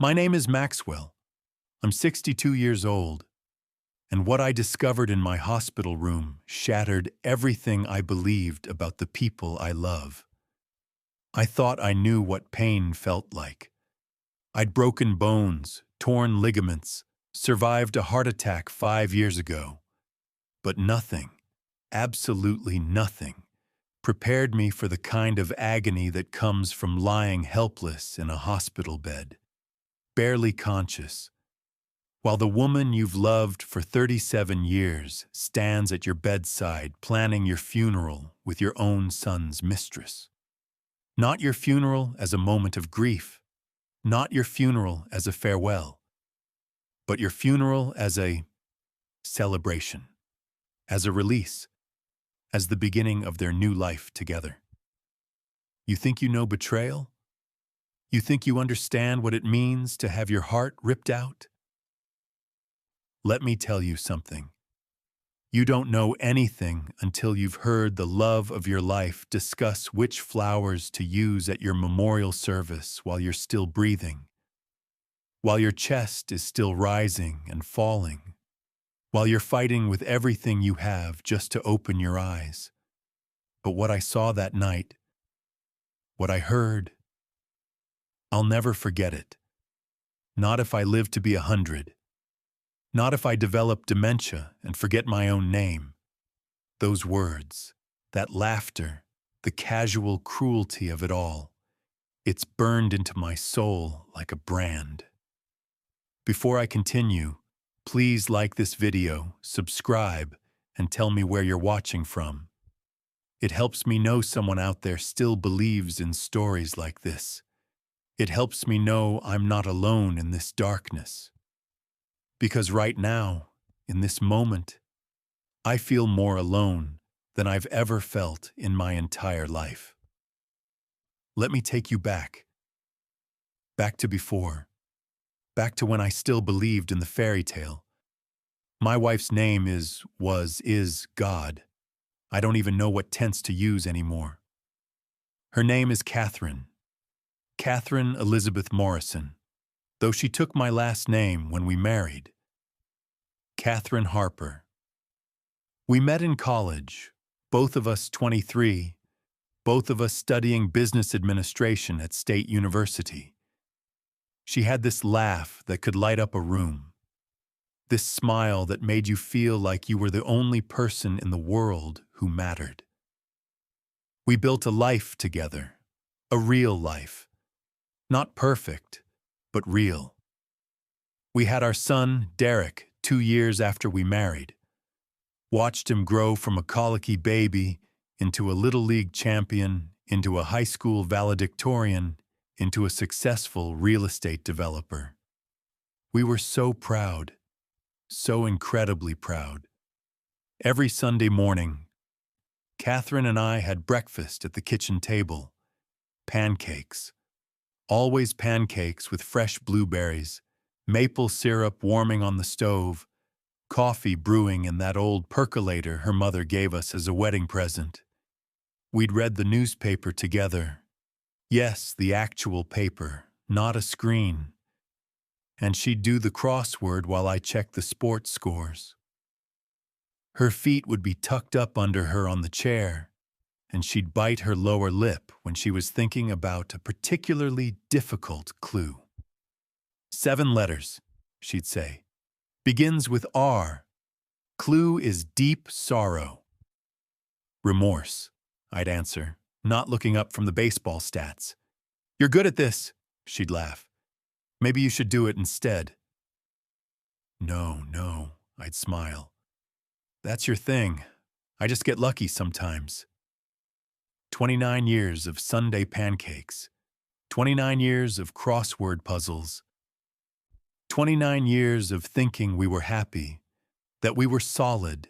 My name is Maxwell. I'm 62 years old, and what I discovered in my hospital room shattered everything I believed about the people I love. I thought I knew what pain felt like. I'd broken bones, torn ligaments, survived a heart attack 5 years ago. But nothing, absolutely nothing, prepared me for the kind of agony that comes from lying helpless in a hospital bed, barely conscious, while the woman you've loved for 37 years stands at your bedside planning your funeral with your own son's mistress. Not your funeral as a moment of grief, not your funeral as a farewell, but your funeral as a celebration, as a release, as the beginning of their new life together. You think you know betrayal? You think you understand what it means to have your heart ripped out? Let me tell you something. You don't know anything until you've heard the love of your life discuss which flowers to use at your memorial service while you're still breathing, while your chest is still rising and falling, while you're fighting with everything you have just to open your eyes. But what I saw that night, what I heard, I'll never forget it. Not if I live to be 100. Not if I develop dementia and forget my own name. Those words, that laughter, the casual cruelty of it all, it's burned into my soul like a brand. Before I continue, please like this video, subscribe, and tell me where you're watching from. It helps me know someone out there still believes in stories like this. It helps me know I'm not alone in this darkness. Because right now, in this moment, I feel more alone than I've ever felt in my entire life. Let me take you back. Back to before. Back to when I still believed in the fairy tale. My wife's name is God. I don't even know what tense to use anymore. Her name is Catherine. Catherine Elizabeth Morrison, though she took my last name when we married. Catherine Harper. We met in college, both of us 23, both of us studying business administration at State University. She had this laugh that could light up a room, this smile that made you feel like you were the only person in the world who mattered. We built a life together, a real life. Not perfect, but real. We had our son, Derek, 2 years after we married. Watched him grow from a colicky baby into a Little League champion, into a high school valedictorian, into a successful real estate developer. We were so proud, so incredibly proud. Every Sunday morning, Catherine and I had breakfast at the kitchen table. Pancakes. Always pancakes with fresh blueberries, maple syrup warming on the stove, coffee brewing in that old percolator her mother gave us as a wedding present. We'd read the newspaper together. Yes, the actual paper, not a screen. And she'd do the crossword while I checked the sports scores. Her feet would be tucked up under her on the chair, and she'd bite her lower lip when she was thinking about a particularly difficult clue. 7 letters, she'd say. Begins with R. Clue is deep sorrow. Remorse, I'd answer, not looking up from the baseball stats. You're good at this, she'd laugh. Maybe you should do it instead. No, I'd smile. That's your thing. I just get lucky sometimes. 29 years of Sunday pancakes, 29 years of crossword puzzles, 29 years of thinking we were happy, that we were solid,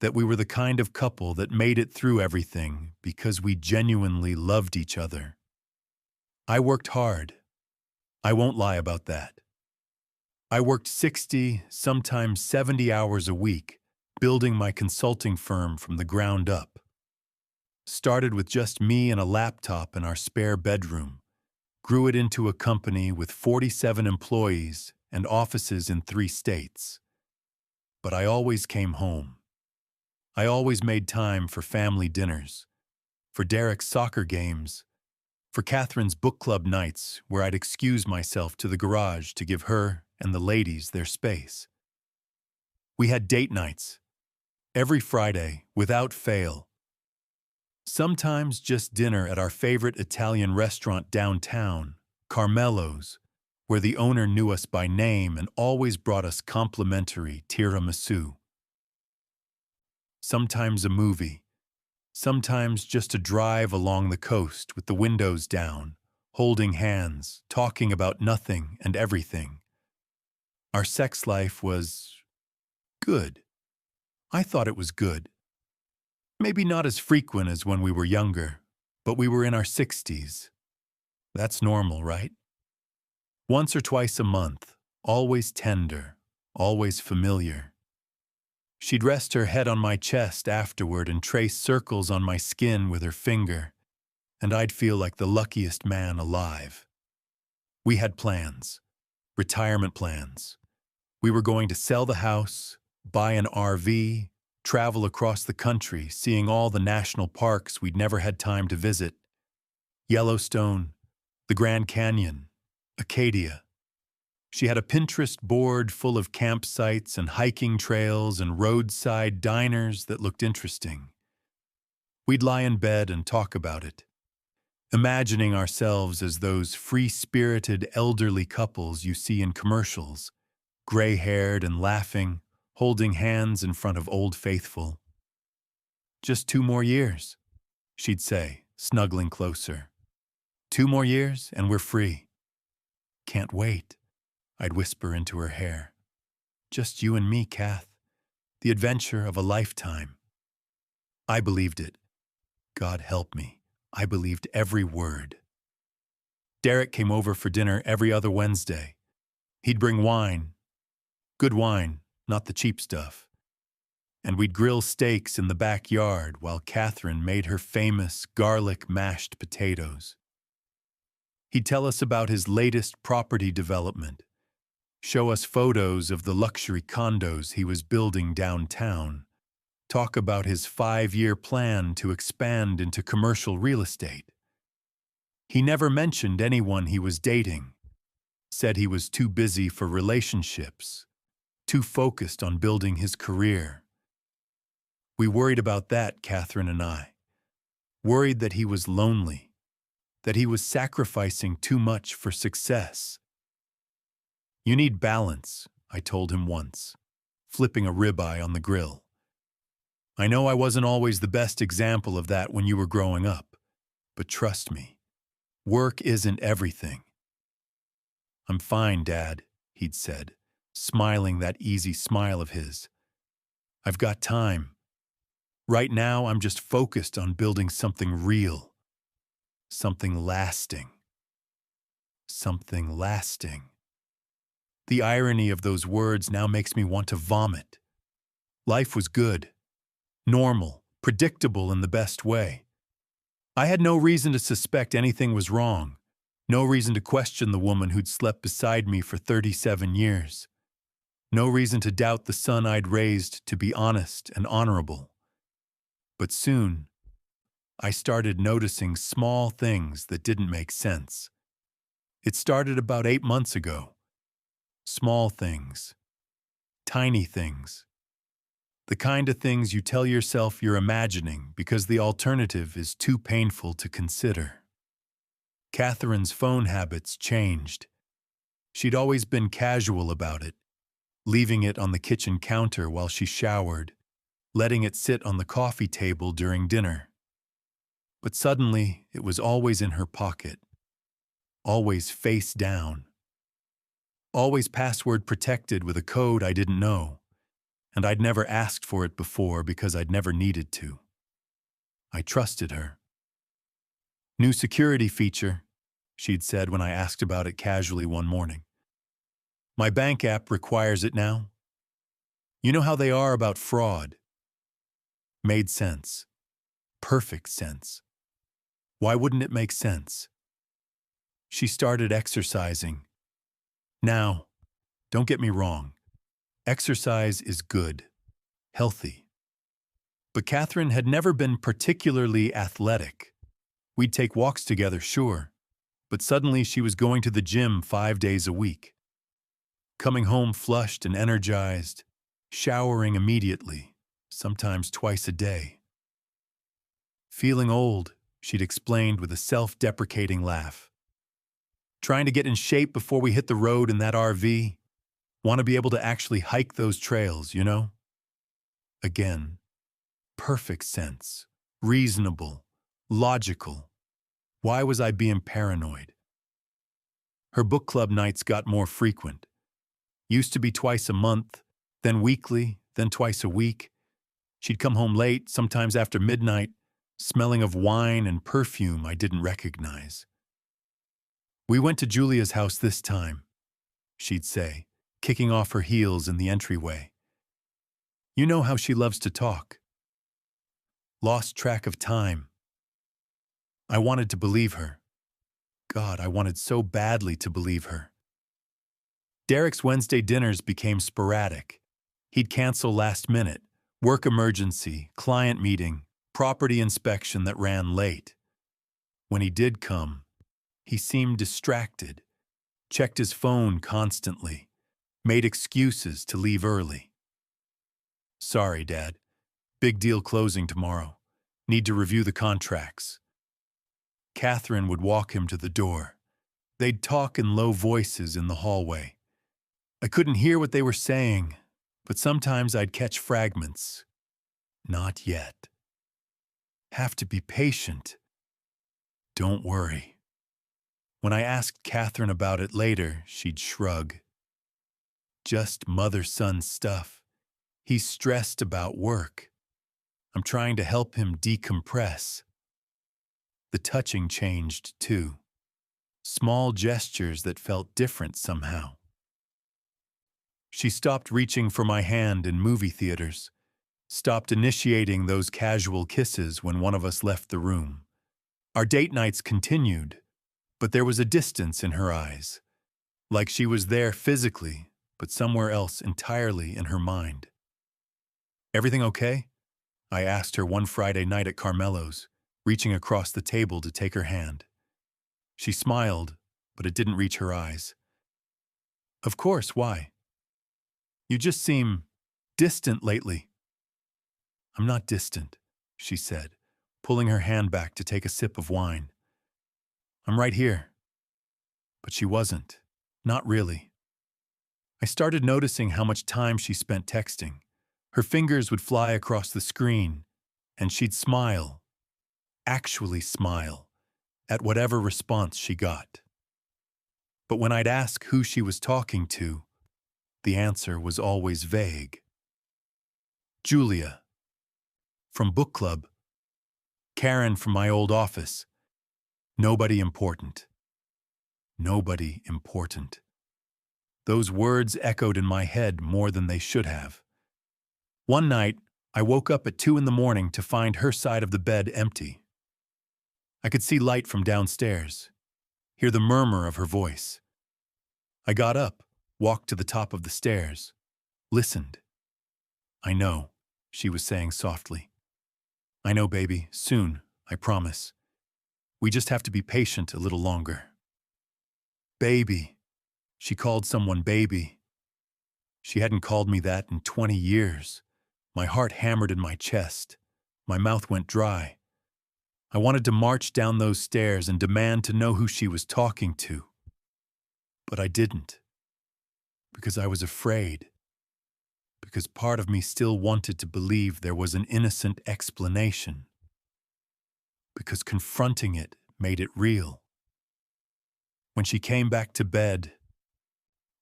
that we were the kind of couple that made it through everything because we genuinely loved each other. I worked hard. I won't lie about that. I worked 60, sometimes 70 hours a week, building my consulting firm from the ground up. Started with just me and a laptop in our spare bedroom, grew it into a company with 47 employees and offices in 3 states. But I always came home. I always made time for family dinners, for Derek's soccer games, for Catherine's book club nights where I'd excuse myself to the garage to give her and the ladies their space. We had date nights, every Friday, without fail. Sometimes just dinner at our favorite Italian restaurant downtown, Carmelo's, where the owner knew us by name and always brought us complimentary tiramisu. Sometimes a movie, sometimes just a drive along the coast with the windows down, holding hands, talking about nothing and everything. Our sex life was good. I thought it was good. Maybe not as frequent as when we were younger, but we were in our 60s. That's normal, right? Once or twice a month, always tender, always familiar. She'd rest her head on my chest afterward and trace circles on my skin with her finger, and I'd feel like the luckiest man alive. We had plans, retirement plans. We were going to sell the house, buy an RV, travel across the country, seeing all the national parks we'd never had time to visit. Yellowstone, the Grand Canyon, Acadia. She had a Pinterest board full of campsites and hiking trails and roadside diners that looked interesting. We'd lie in bed and talk about it, imagining ourselves as those free-spirited elderly couples you see in commercials, gray-haired and laughing, holding hands in front of Old Faithful. "Just 2 more years," she'd say, snuggling closer. "2 more years and we're free." "Can't wait," I'd whisper into her hair. "Just you and me, Kath. The adventure of a lifetime." I believed it. God help me. I believed every word. Derek came over for dinner every other Wednesday. He'd bring wine. Good wine, not the cheap stuff. And we'd grill steaks in the backyard while Catherine made her famous garlic mashed potatoes. He'd tell us about his latest property development, show us photos of the luxury condos he was building downtown, talk about his 5-year plan to expand into commercial real estate. He never mentioned anyone he was dating, said he was too busy for relationships, too focused on building his career. We worried about that, Catherine and I. Worried that he was lonely, that he was sacrificing too much for success. "You need balance," I told him once, flipping a ribeye on the grill. "I know I wasn't always the best example of that when you were growing up, but trust me, work isn't everything." "I'm fine, Dad," he'd said, smiling that easy smile of his. "I've got time. Right now, I'm just focused on building something real, something lasting. Something lasting." The irony of those words now makes me want to vomit. Life was good, normal, predictable in the best way. I had no reason to suspect anything was wrong, no reason to question the woman who'd slept beside me for 37 years, no reason to doubt the son I'd raised to be honest and honorable. But soon, I started noticing small things that didn't make sense. It started about 8 months ago. Small things. Tiny things. The kind of things you tell yourself you're imagining because the alternative is too painful to consider. Catherine's phone habits changed. She'd always been casual about it, leaving it on the kitchen counter while she showered, letting it sit on the coffee table during dinner. But suddenly, it was always in her pocket, always face down, always password protected with a code I didn't know, and I'd never asked for it before because I'd never needed to. I trusted her. "New security feature," she'd said when I asked about it casually one morning. "My bank app requires it now. You know how they are about fraud." Made sense. Perfect sense. Why wouldn't it make sense? She started exercising. Now, don't get me wrong. Exercise is good, healthy. But Catherine had never been particularly athletic. We'd take walks together, sure, but suddenly she was going to the gym 5 days a week, coming home flushed and energized, showering immediately, sometimes twice a day. Feeling old, she'd explained with a self-deprecating laugh. Trying to get in shape before we hit the road in that RV. Want to be able to actually hike those trails, you know? Again, perfect sense, reasonable, logical. Why was I being paranoid? Her book club nights got more frequent. Used to be twice a month, then weekly, then twice a week. She'd come home late, sometimes after midnight, smelling of wine and perfume I didn't recognize. We went to Julia's house this time, she'd say, kicking off her heels in the entryway. You know how she loves to talk. Lost track of time. I wanted to believe her. God, I wanted so badly to believe her. Derek's Wednesday dinners became sporadic. He'd cancel last minute, work emergency, client meeting, property inspection that ran late. When he did come, he seemed distracted, checked his phone constantly, made excuses to leave early. Sorry, Dad. Big deal closing tomorrow. Need to review the contracts. Catherine would walk him to the door. They'd talk in low voices in the hallway. I couldn't hear what they were saying, but sometimes I'd catch fragments. Not yet. Have to be patient. Don't worry. When I asked Catherine about it later, she'd shrug. Just mother-son stuff. He's stressed about work. I'm trying to help him decompress. The touching changed, too. Small gestures that felt different somehow. She stopped reaching for my hand in movie theaters, stopped initiating those casual kisses when one of us left the room. Our date nights continued, but there was a distance in her eyes, like she was there physically, but somewhere else entirely in her mind. Everything okay? I asked her one Friday night at Carmelo's, reaching across the table to take her hand. She smiled, but it didn't reach her eyes. Of course, why? You just seem distant lately. I'm not distant, she said, pulling her hand back to take a sip of wine. I'm right here. But she wasn't. Not really. I started noticing how much time she spent texting. Her fingers would fly across the screen, and she'd smile, actually smile, at whatever response she got. But when I'd ask who she was talking to, the answer was always vague. Julia. From book club. Karen from my old office. Nobody important. Nobody important. Those words echoed in my head more than they should have. One night, I woke up at 2 a.m. to find her side of the bed empty. I could see light from downstairs, hear the murmur of her voice. I got up, walked to the top of the stairs, listened. I know, she was saying softly. I know, baby, soon, I promise. We just have to be patient a little longer. Baby. She called someone baby. She hadn't called me that in 20 years. My heart hammered in my chest. My mouth went dry. I wanted to march down those stairs and demand to know who she was talking to. But I didn't. Because I was afraid. Because part of me still wanted to believe there was an innocent explanation. Because confronting it made it real. When she came back to bed,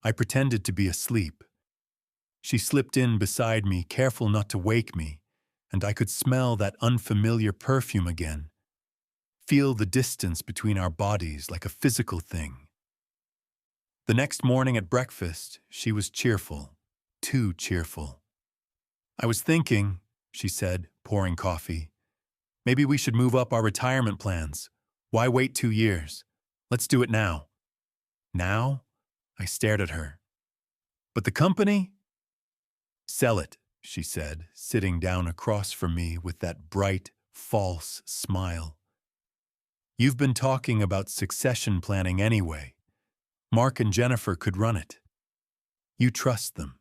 I pretended to be asleep. She slipped in beside me, careful not to wake me, and I could smell that unfamiliar perfume again, feel the distance between our bodies like a physical thing. The next morning at breakfast, she was cheerful, too cheerful. I was thinking, she said, pouring coffee, maybe we should move up our retirement plans. Why wait 2 years? Let's do it now. Now? I stared at her. But the company? Sell it, she said, sitting down across from me with that bright, false smile. You've been talking about succession planning anyway. Mark and Jennifer could run it. You trust them.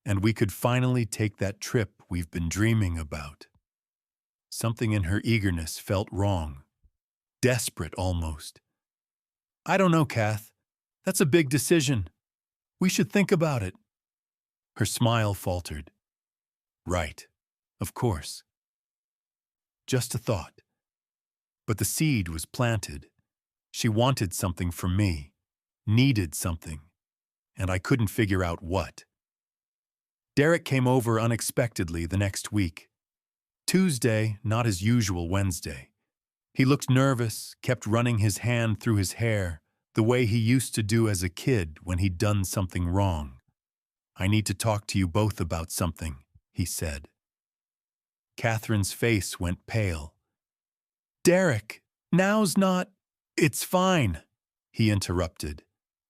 And we could finally take that trip we've been dreaming about. Something in her eagerness felt wrong. Desperate almost. I don't know, Kath. That's a big decision. We should think about it. Her smile faltered. Right. Of course. Just a thought. But the seed was planted. She wanted something from me. Needed something. And I couldn't figure out what. Derek came over unexpectedly the next week. Tuesday, not his usual Wednesday. He looked nervous, kept running his hand through his hair, the way he used to do as a kid when he'd done something wrong. I need to talk to you both about something, he said. Catherine's face went pale. Derek, now's not... It's fine, he interrupted,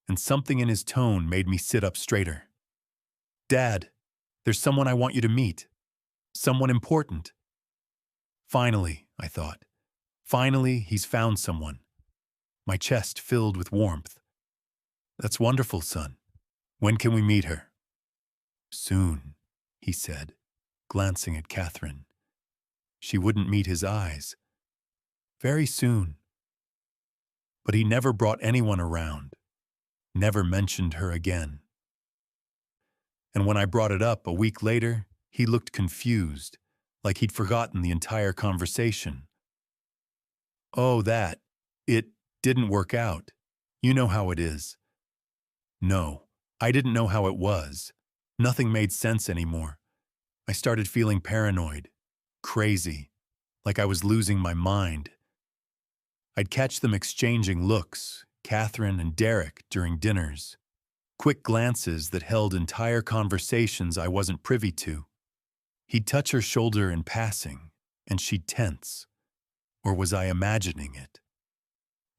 and something in his tone made me sit up straighter. Dad, there's someone I want you to meet. Someone important. Finally, I thought. Finally, he's found someone. My chest filled with warmth. That's wonderful, son. When can we meet her? Soon, he said, glancing at Catherine. She wouldn't meet his eyes. Very soon. But he never brought anyone around, never mentioned her again. And when I brought it up a week later, he looked confused, like he'd forgotten the entire conversation. Oh, that. It didn't work out. You know how it is. No, I didn't know how it was. Nothing made sense anymore. I started feeling paranoid, crazy, like I was losing my mind. I'd catch them exchanging looks, Catherine and Derek, during dinners. Quick glances that held entire conversations I wasn't privy to. He'd touch her shoulder in passing, and she'd tense. Or was I imagining it?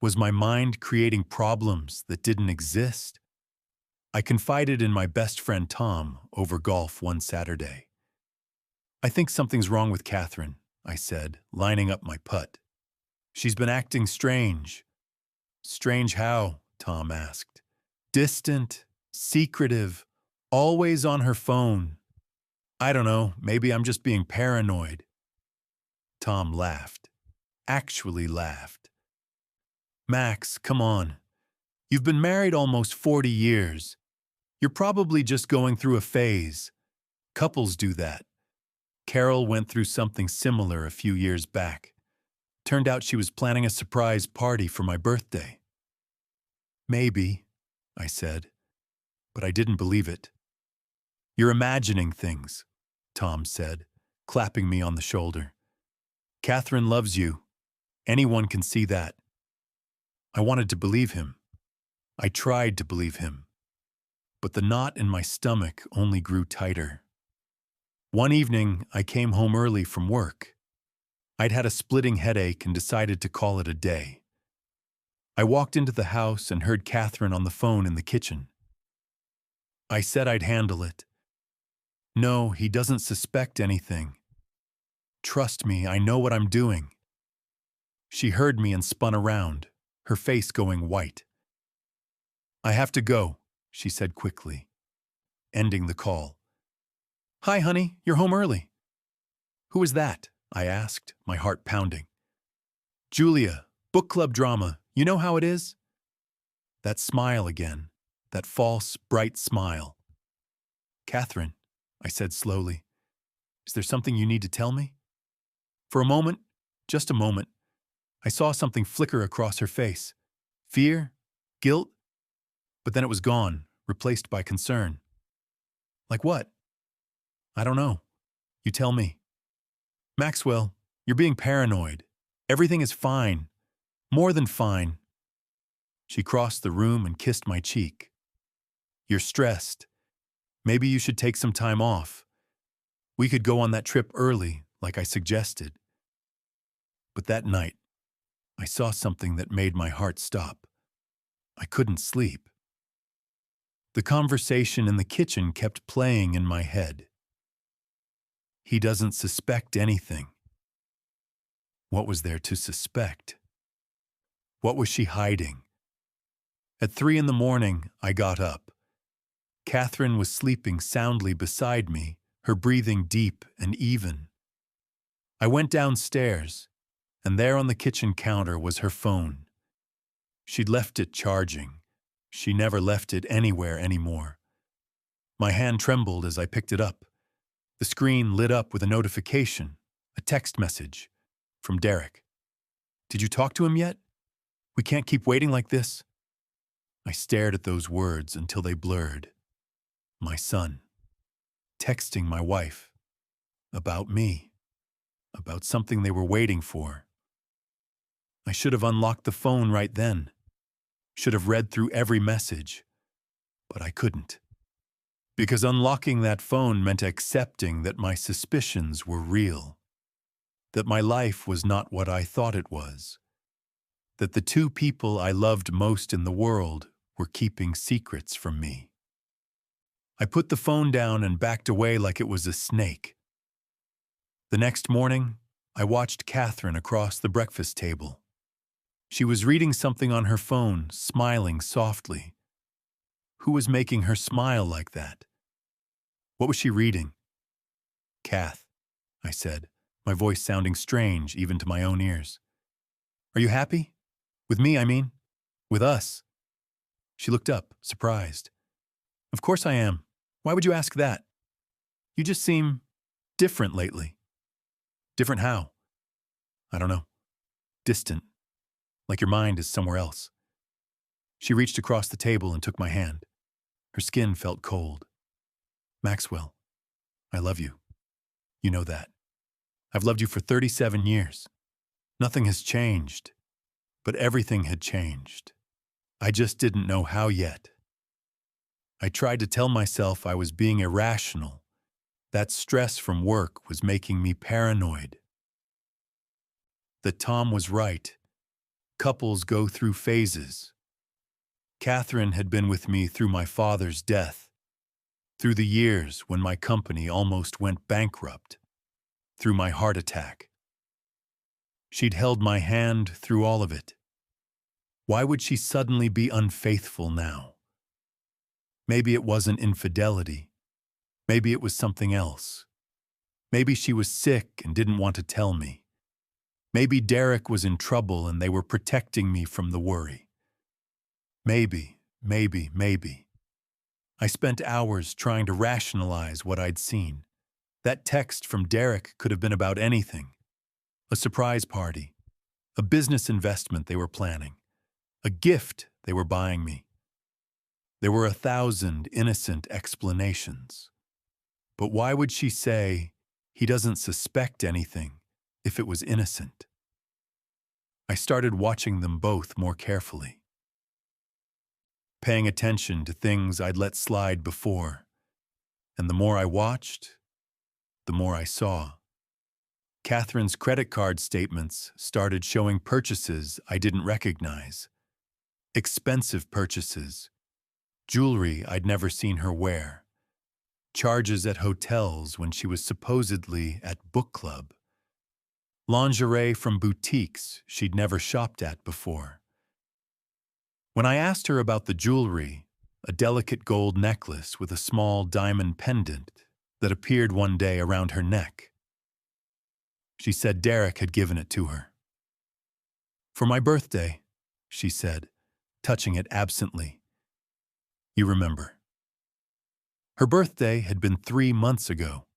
Was my mind creating problems that didn't exist? I confided in my best friend Tom over golf one Saturday. I think something's wrong with Catherine, I said, lining up my putt. She's been acting strange. Strange how? Tom asked. Distant, secretive, always on her phone. I don't know, maybe I'm just being paranoid. Tom laughed. Actually laughed. Max, come on. You've been married almost 40 years. You're probably just going through a phase. Couples do that. Carol went through something similar a few years back. Turned out she was planning a surprise party for my birthday. Maybe, I said, but I didn't believe it. You're imagining things, Tom said, clapping me on the shoulder. Catherine loves you. Anyone can see that. I wanted to believe him. I tried to believe him. But the knot in my stomach only grew tighter. One evening, I came home early from work. I'd had a splitting headache and decided to call it a day. I walked into the house and heard Catherine on the phone in the kitchen. I said I'd handle it. No, he doesn't suspect anything. Trust me, I know what I'm doing. She heard me and spun around, her face going white. I have to go, she said quickly, ending the call. Hi, honey, you're home early. Who is that? I asked, my heart pounding. Julia, book club drama, you know how it is? That smile again, that false, bright smile. Catherine, I said slowly, is there something you need to tell me? For a moment, just a moment, I saw something flicker across her face. Fear? Guilt? But then it was gone, replaced by concern. Like what? I don't know. You tell me. Maxwell, you're being paranoid. Everything is fine. More than fine. She crossed the room and kissed my cheek. You're stressed. Maybe you should take some time off. We could go on that trip early, like I suggested. But that night, I saw something that made my heart stop. I couldn't sleep. The conversation in the kitchen kept playing in my head. He doesn't suspect anything. What was there to suspect? What was she hiding? At 3 in the morning, I got up. Catherine was sleeping soundly beside me, her breathing deep and even. I went downstairs, and there on the kitchen counter was her phone. She'd left it charging. She never left it anywhere anymore. My hand trembled as I picked it up. The screen lit up with a notification, a text message from Derek. "Did you talk to him yet? We can't keep waiting like this." I stared at those words until they blurred. My son, texting my wife, about me, about something they were waiting for. I should have unlocked the phone right then, should have read through every message, but I couldn't. Because unlocking that phone meant accepting that my suspicions were real, that my life was not what I thought it was, that the two people I loved most in the world were keeping secrets from me. I put the phone down and backed away like it was a snake. The next morning, I watched Catherine across the breakfast table. She was reading something on her phone, smiling softly. Who was making her smile like that? What was she reading? "Kath," I said, my voice sounding strange even to my own ears. "Are you happy? With me, I mean. With us." She looked up, surprised. "Of course I am. Why would you ask that? You just seem different lately." "Different how?" "I don't know. Distant. Like your mind is somewhere else." She reached across the table and took my hand. Her skin felt cold. "Maxwell, I love you. You know that. I've loved you for 37 years. Nothing has changed, but everything had changed. I just didn't know how yet. I tried to tell myself I was being irrational. That stress from work was making me paranoid. That Tom was right. Couples go through phases. Catherine had been with me through my father's death, through the years when my company almost went bankrupt, through my heart attack. She'd held my hand through all of it. Why would she suddenly be unfaithful now? Maybe it wasn't infidelity. Maybe it was something else. Maybe she was sick and didn't want to tell me. Maybe Derek was in trouble and they were protecting me from the worry. Maybe. I spent hours trying to rationalize what I'd seen. That text from Derek could have been about anything. A surprise party, a business investment they were planning, a gift they were buying me. There were 1,000 innocent explanations. But why would she say, "He doesn't suspect anything," if it was innocent? I started watching them both more carefully, paying attention to things I'd let slide before. And the more I watched, the more I saw. Catherine's credit card statements started showing purchases I didn't recognize. Expensive purchases. Jewelry I'd never seen her wear. Charges at hotels when she was supposedly at book club. Lingerie from boutiques she'd never shopped at before. When I asked her about the jewelry, a delicate gold necklace with a small diamond pendant that appeared one day around her neck, she said Derek had given it to her. "For my birthday," she said, touching it absently. "You remember." Her birthday had been 3 months ago.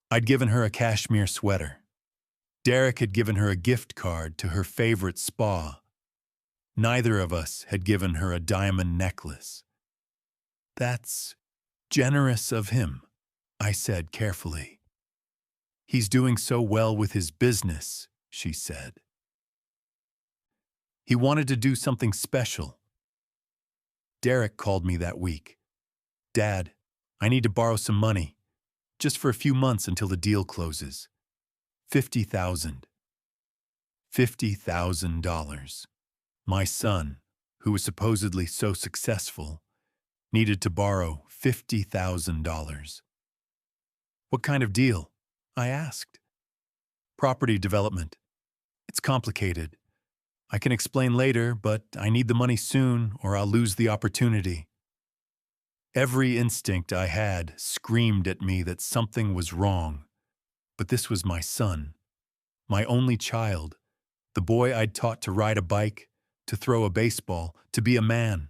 I'd given her a cashmere sweater. Derek had given her a gift card to her favorite spa. Neither of us had given her a diamond necklace. "That's generous of him," I said carefully. "He's doing so well with his business," she said. "He wanted to do something special." Derek called me that week. "Dad, I need to borrow some money, just for a few months until the deal closes. $50,000. $50,000. My son, who was supposedly so successful, needed to borrow $50,000. What kind of deal? I asked. Property development. It's complicated. I can explain later, but I need the money soon or I'll lose the opportunity. Every instinct I had screamed at me that something was wrong, but this was my son, my only child, the boy I'd taught to ride a bike, to throw a baseball, to be a man.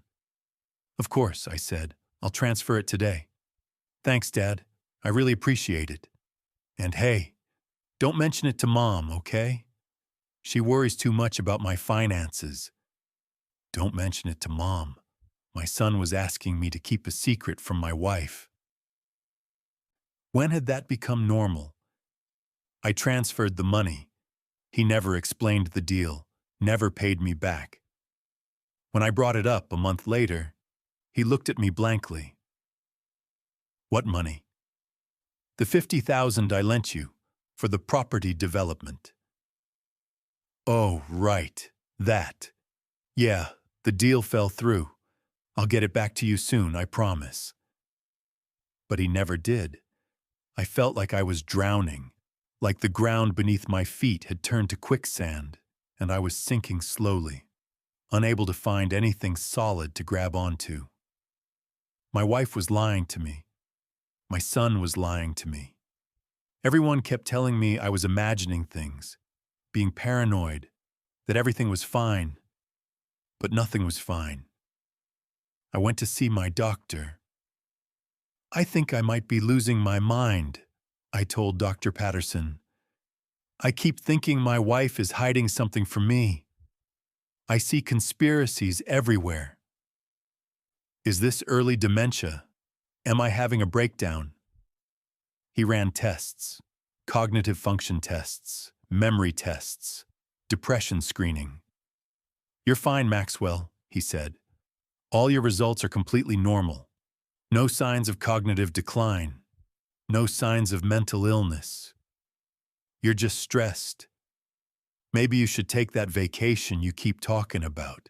Of course, I said, I'll transfer it today. Thanks, Dad. I really appreciate it. And hey, don't mention it to Mom, okay? She worries too much about my finances. Don't mention it to Mom. My son was asking me to keep a secret from my wife. When had that become normal? I transferred the money. He never explained the deal, never paid me back. When I brought it up a month later, he looked at me blankly. What money? The $50,000 I lent you for the property development. Oh, right, that. Yeah, the deal fell through. I'll get it back to you soon, I promise. But he never did. I felt like I was drowning, like the ground beneath my feet had turned to quicksand, and I was sinking slowly, unable to find anything solid to grab onto. My wife was lying to me. My son was lying to me. Everyone kept telling me I was imagining things, being paranoid, that everything was fine, but nothing was fine. I went to see my doctor. I think I might be losing my mind, I told Dr. Patterson. I keep thinking my wife is hiding something from me. I see conspiracies everywhere. Is this early dementia? Am I having a breakdown? He ran tests, cognitive function tests, memory tests, depression screening. You're fine, Maxwell, he said. All your results are completely normal. No signs of cognitive decline. No signs of mental illness. You're just stressed. Maybe you should take that vacation you keep talking about.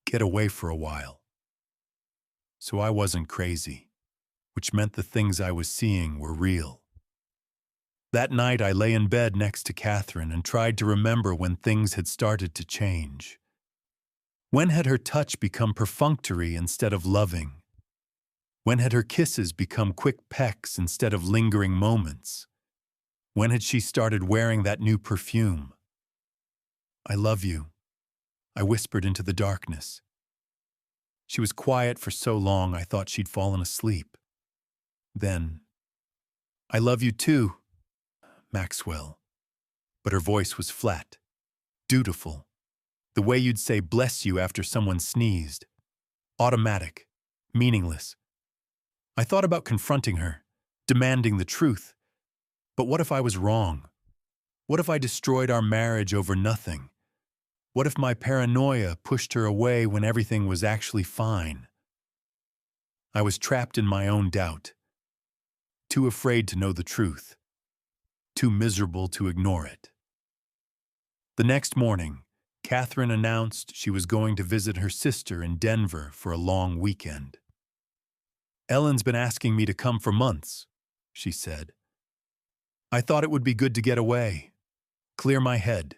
Get away for a while. So I wasn't crazy, which meant the things I was seeing were real. That night I lay in bed next to Catherine and tried to remember when things had started to change. When had her touch become perfunctory instead of loving? When had her kisses become quick pecks instead of lingering moments? When had she started wearing that new perfume? I love you, I whispered into the darkness. She was quiet for so long I thought she'd fallen asleep. Then, I love you too, Maxwell. But her voice was flat, dutiful. The way you'd say bless you after someone sneezed. Automatic, meaningless. I thought about confronting her, demanding the truth. But what if I was wrong? What if I destroyed our marriage over nothing? What if my paranoia pushed her away when everything was actually fine? I was trapped in my own doubt, too afraid to know the truth, too miserable to ignore it. The next morning, Catherine announced she was going to visit her sister in Denver for a long weekend. Ellen's been asking me to come for months, she said. I thought it would be good to get away, clear my head.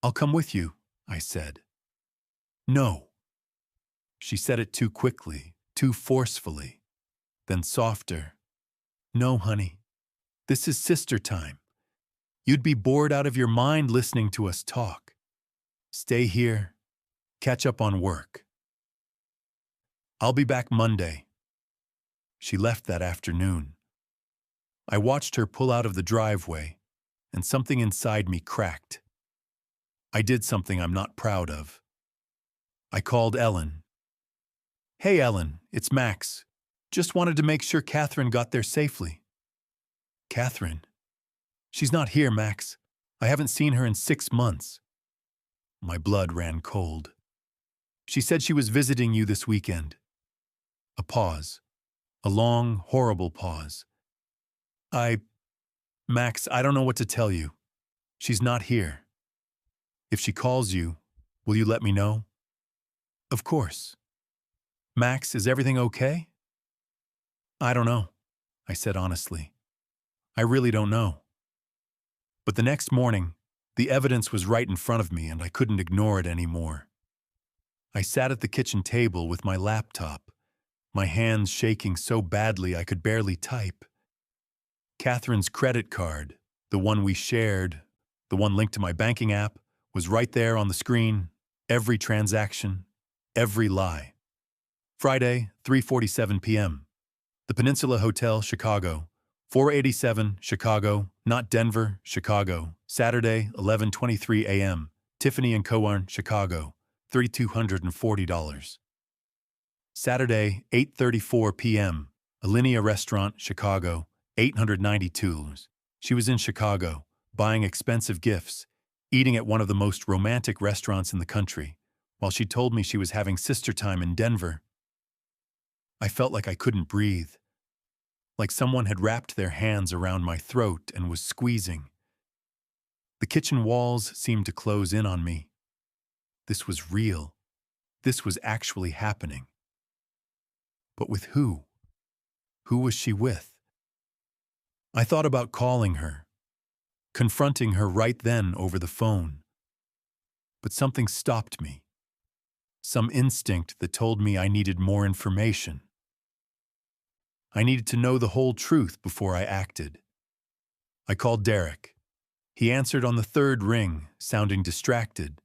I'll come with you, I said. No. She said it too quickly, too forcefully, then softer. No, honey, this is sister time. You'd be bored out of your mind listening to us talk. Stay here, catch up on work. I'll be back Monday. She left that afternoon. I watched her pull out of the driveway, and something inside me cracked. I did something I'm not proud of. I called Ellen. Hey, Ellen, it's Max. Just wanted to make sure Catherine got there safely. Catherine? She's not here, Max. I haven't seen her in 6 months. My blood ran cold. She said she was visiting you this weekend. A pause. A long, horrible pause. Max, I don't know what to tell you. She's not here. If she calls you, will you let me know? Of course. Max, is everything okay? I don't know, I said honestly. I really don't know. But the next morning, the evidence was right in front of me and I couldn't ignore it anymore. I sat at the kitchen table with my laptop, my hands shaking so badly I could barely type. Catherine's credit card, the one we shared, the one linked to my banking app, was right there on the screen. Every transaction, every lie. Friday, 3:47 p.m. The Peninsula Hotel, Chicago. 487, Chicago, not Denver, Chicago. Saturday, 11:23 a.m. Tiffany and Coarn, Chicago. $3,240. Saturday, 8:34 p.m. Alinea Restaurant, Chicago. $892. She was in Chicago, buying expensive gifts, eating at one of the most romantic restaurants in the country, while she told me she was having sister time in Denver. I felt like I couldn't breathe, like someone had wrapped their hands around my throat and was squeezing. The kitchen walls seemed to close in on me. This was real. This was actually happening. But with who? Who was she with? I thought about calling her, confronting her right then over the phone. But something stopped me. Some instinct that told me I needed more information. I needed to know the whole truth before I acted. I called Derek. He answered on the third ring, sounding distracted.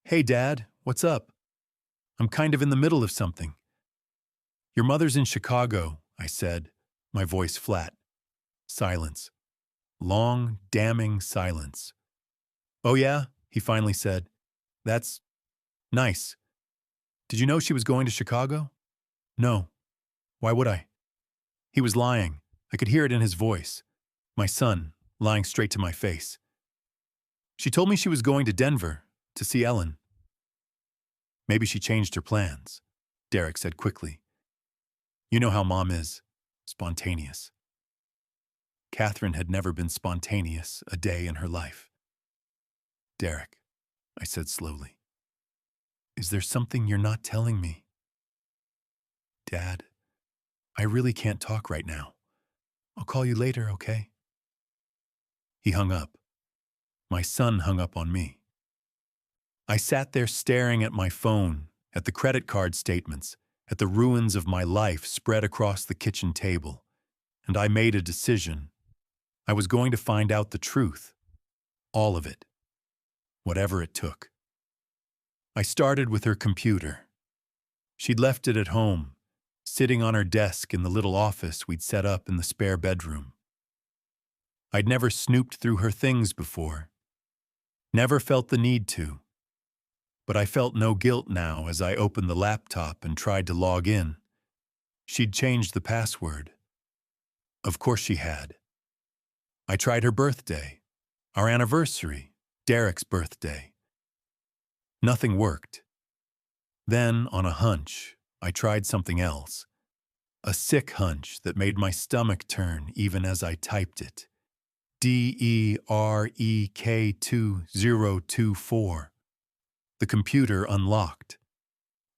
"Hey, Dad, what's up? I'm kind of in the middle of something." "Your mother's in Chicago," I said, my voice flat. Silence. Long, damning silence. "Oh yeah?" he finally said. "That's nice. Did you know she was going to Chicago?" "No. Why would I?" He was lying. I could hear it in his voice. My son, lying straight to my face. "She told me she was going to Denver to see Ellen." "Maybe she changed her plans," Derek said quickly. "You know how Mom is. Spontaneous." Catherine had never been spontaneous a day in her life. "Derek," I said slowly, "is there something you're not telling me?" "Dad, I really can't talk right now. I'll call you later, okay?" He hung up. My son hung up on me. I sat there staring at my phone, at the credit card statements, at the ruins of my life spread across the kitchen table, and I made a decision. I was going to find out the truth. All of it. Whatever it took. I started with her computer. She'd left it at home, sitting on her desk in the little office we'd set up in the spare bedroom. I'd never snooped through her things before. Never felt the need to. But I felt no guilt now as I opened the laptop and tried to log in. She'd changed the password. Of course she had. I tried her birthday, our anniversary, Derek's birthday. Nothing worked. Then, on a hunch, I tried something else. A sick hunch that made my stomach turn even as I typed it. DEREK2024. The computer unlocked.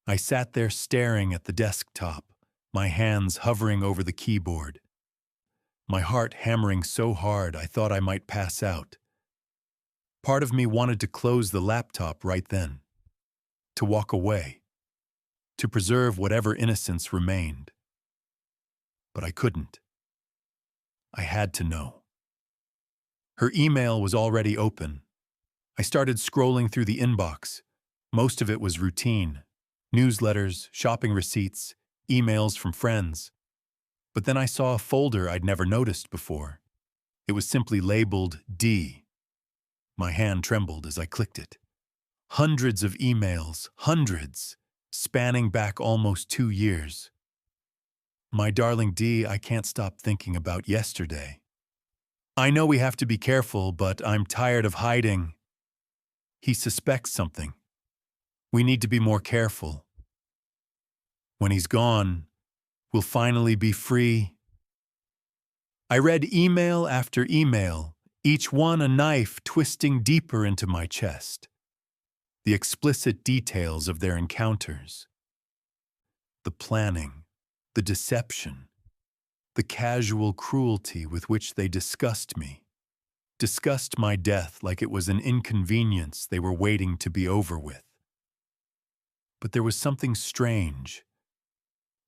I sat there staring at the desktop, my hands hovering over the keyboard. My heart hammering so hard I thought I might pass out. Part of me wanted to close the laptop right then, to walk away, to preserve whatever innocence remained. But I couldn't. I had to know. Her email was already open. I started scrolling through the inbox. Most of it was routine. Newsletters, shopping receipts, emails from friends. But then I saw a folder I'd never noticed before. It was simply labeled D. My hand trembled as I clicked it. Hundreds of emails, hundreds, spanning back almost 2 years. "My darling D, I can't stop thinking about yesterday. I know we have to be careful, but I'm tired of hiding. He suspects something. We need to be more careful. When he's gone, we'll finally be free." I read email after email, each one a knife twisting deeper into my chest. the explicit details of their encounters, the planning, the deception, the casual cruelty with which they discussed me, discussed my death like it was an inconvenience they were waiting to be over with. But there was something strange,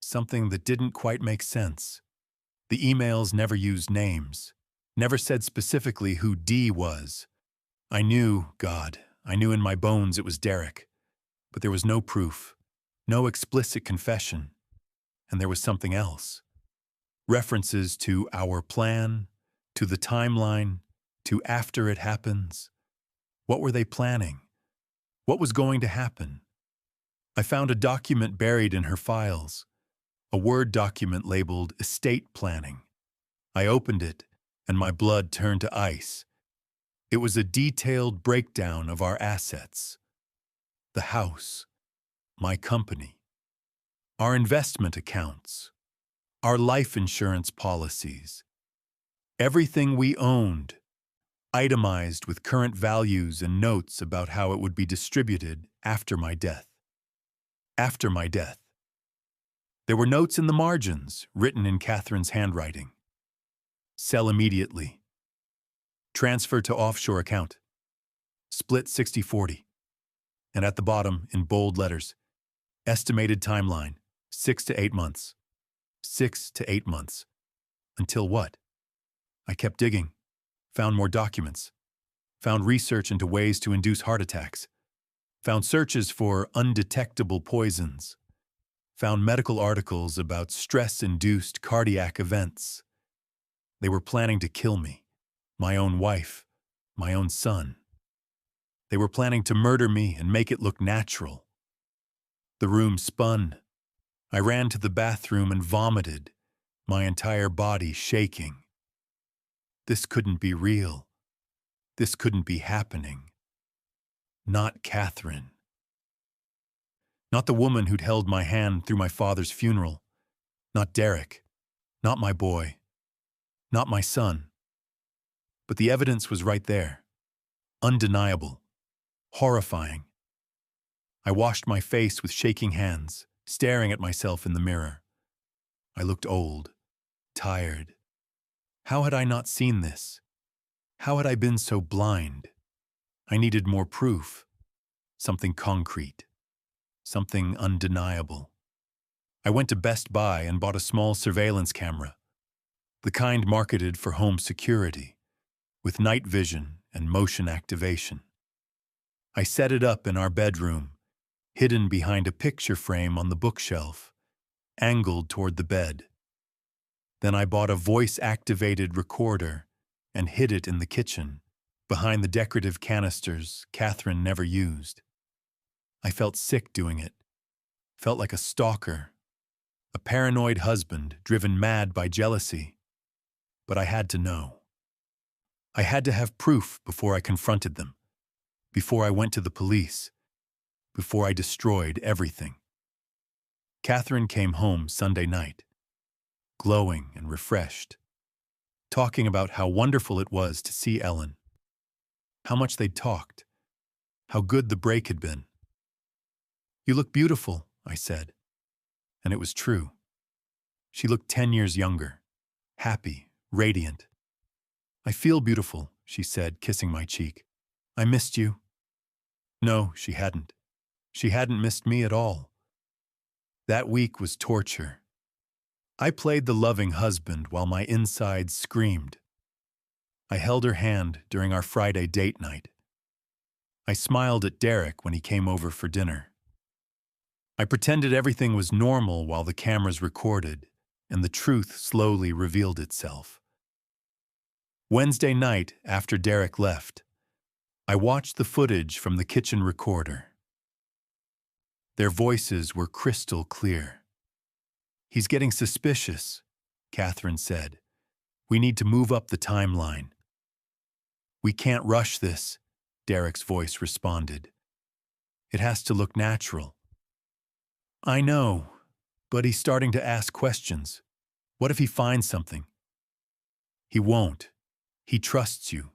something that didn't quite make sense. The emails never used names, never said specifically who D was. I knew, God, I knew in my bones it was Derek, but there was no proof, no explicit confession, and there was something else. References to our plan, to the timeline, to after it happens. What were they planning? What was going to happen? I found a document buried in her files, a Word document labeled estate planning. I opened it, and my blood turned to ice. It was a detailed breakdown of our assets. The house, my company, our investment accounts, our life insurance policies, everything we owned, itemized with current values and notes about how it would be distributed after my death. After my death. There were notes in the margins, written in Catherine's handwriting. Sell immediately. Transfer to offshore account. Split 60-40. And at the bottom, in bold letters, estimated timeline, 6 to 8 months. 6 to 8 months. Until what? I kept digging, found more documents, found research into ways to induce heart attacks, found searches for undetectable poisons, found medical articles about stress-induced cardiac events. They were planning to kill me, my own wife, my own son. They were planning to murder me and make it look natural. The room spun. I ran to the bathroom and vomited, my entire body shaking. This couldn't be real. This couldn't be happening. Not Catherine. Not the woman who'd held my hand through my father's funeral. Not Derek. Not my boy. Not my son. But the evidence was right there. Undeniable. Horrifying. I washed my face with shaking hands, staring at myself in the mirror. I looked old, tired. How had I not seen this? How had I been so blind? I needed more proof. Something concrete. Something undeniable. I went to Best Buy and bought a small surveillance camera, the kind marketed for home security, with night vision and motion activation. I set it up in our bedroom, hidden behind a picture frame on the bookshelf, angled toward the bed. Then I bought a voice-activated recorder and hid it in the kitchen, behind the decorative canisters Catherine never used. I felt sick doing it, felt like a stalker, a paranoid husband driven mad by jealousy. But I had to know. I had to have proof before I confronted them, before I went to the police, before I destroyed everything. Catherine came home Sunday night, glowing and refreshed, talking about how wonderful it was to see Ellen, how much they'd talked, how good the break had been. "You look beautiful," I said, and it was true. She looked 10 years younger, happy, radiant. "I feel beautiful," she said, kissing my cheek. "I missed you." No, she hadn't. She hadn't missed me at all. That week was torture. I played the loving husband while my insides screamed. I held her hand during our Friday date night. I smiled at Derek when he came over for dinner. I pretended everything was normal while the cameras recorded, and the truth slowly revealed itself. Wednesday night, after Derek left, I watched the footage from the kitchen recorder. Their voices were crystal clear. "He's getting suspicious," Catherine said. "We need to move up the timeline." "We can't rush this," Derek's voice responded. "It has to look natural." "I know, but he's starting to ask questions. What if he finds something?" "He won't. He trusts you.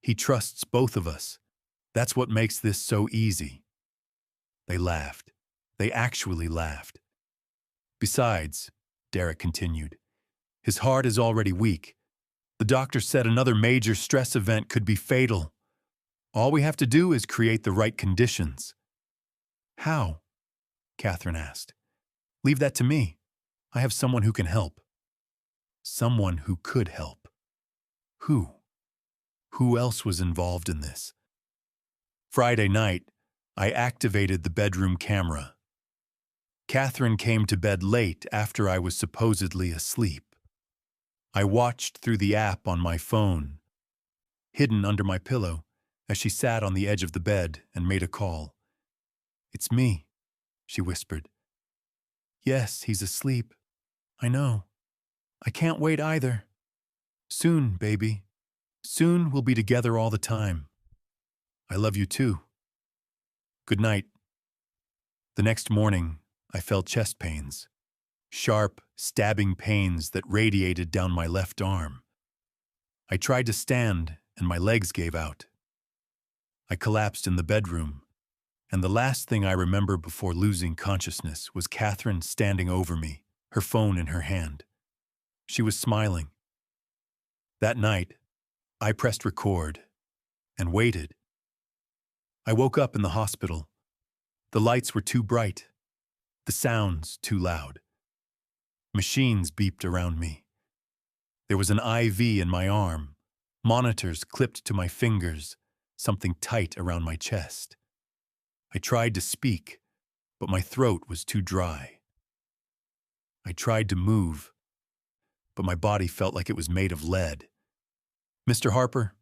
He trusts both of us. That's what makes this so easy." They laughed. They actually laughed. Besides, Derek continued, his heart is already weak. The doctor said another major stress event could be fatal. All we have to do is create the right conditions. How? Catherine asked. Leave that to me. I have someone who can help. Someone who could help. Who? Who else was involved in this? Friday night, I activated the bedroom camera. Catherine came to bed late after I was supposedly asleep. I watched through the app on my phone, hidden under my pillow, as she sat on the edge of the bed and made a call. It's me, she whispered. Yes, he's asleep. I know. I can't wait either. Soon, baby. Soon we'll be together all the time. I love you too. Good night. The next morning, I felt chest pains. Sharp, stabbing pains that radiated down my left arm. I tried to stand, and my legs gave out. I collapsed in the bedroom, and the last thing I remember before losing consciousness was Catherine standing over me, her phone in her hand. She was smiling. That night, I pressed record and waited. I woke up in the hospital. The lights were too bright, the sounds too loud. Machines beeped around me. There was an IV in my arm, monitors clipped to my fingers, something tight around my chest. I tried to speak, but my throat was too dry. I tried to move, but my body felt like it was made of lead. Mr. Harper?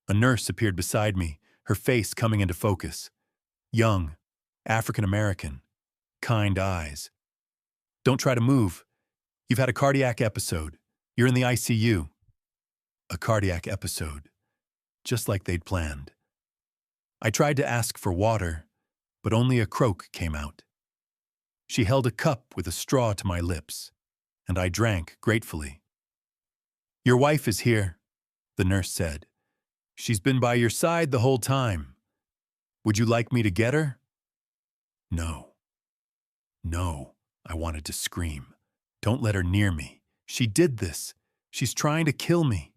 A nurse appeared beside me, her face coming into focus. Young, African-American, kind eyes. Don't try to move. You've had a cardiac episode. You're in the ICU. A cardiac episode, just like they'd planned. I tried to ask for water, but only a croak came out. She held a cup with a straw to my lips, and I drank gratefully. Your wife is here, the nurse said. She's been by your side the whole time. Would you like me to get her? No. No, I wanted to scream. Don't let her near me. She did this. She's trying to kill me.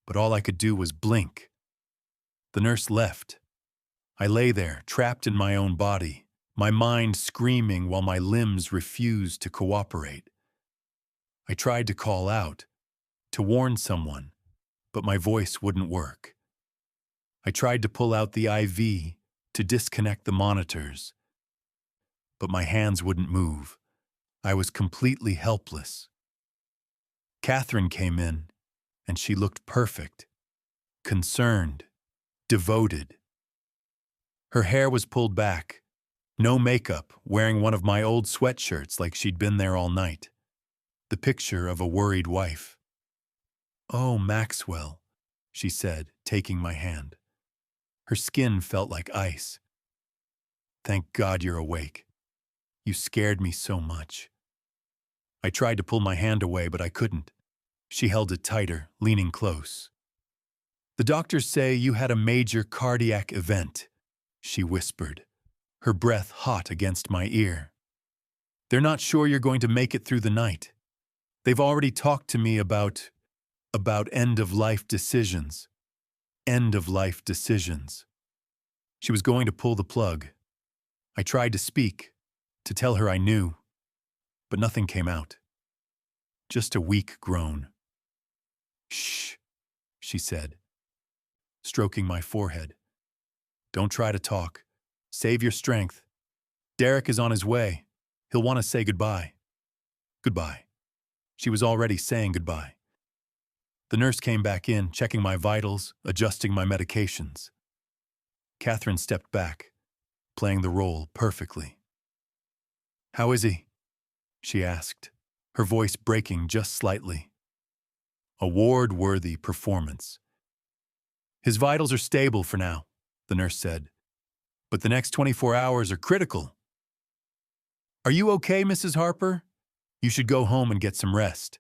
But all I could do was blink. The nurse left. I lay there, trapped in my own body, my mind screaming while my limbs refused to cooperate. I tried to call out, to warn someone, but my voice wouldn't work. I tried to pull out the IV, to disconnect the monitors, but my hands wouldn't move. I was completely helpless. Catherine came in, and she looked perfect, concerned, devoted. Her hair was pulled back, no makeup, wearing one of my old sweatshirts like she'd been there all night. The picture of a worried wife. Oh, Maxwell, she said, taking my hand. Her skin felt like ice. Thank God you're awake. You scared me so much. I tried to pull my hand away, but I couldn't. She held it tighter, leaning close. The doctors say you had a major cardiac event, she whispered, her breath hot against my ear. They're not sure you're going to make it through the night. They've already talked to me about end-of-life decisions. End-of-life decisions. She was going to pull the plug. I tried to speak, to tell her I knew, but nothing came out. Just a weak groan. Shh, she said, stroking my forehead. Don't try to talk. Save your strength. Derek is on his way. He'll want to say goodbye. Goodbye. She was already saying goodbye. The nurse came back in, checking my vitals, adjusting my medications. Catherine stepped back, playing the role perfectly. How is he? She asked, her voice breaking just slightly. Award-worthy performance. His vitals are stable for now, the nurse said, but the next 24 hours are critical. Are you okay, Mrs. Harper? You should go home and get some rest.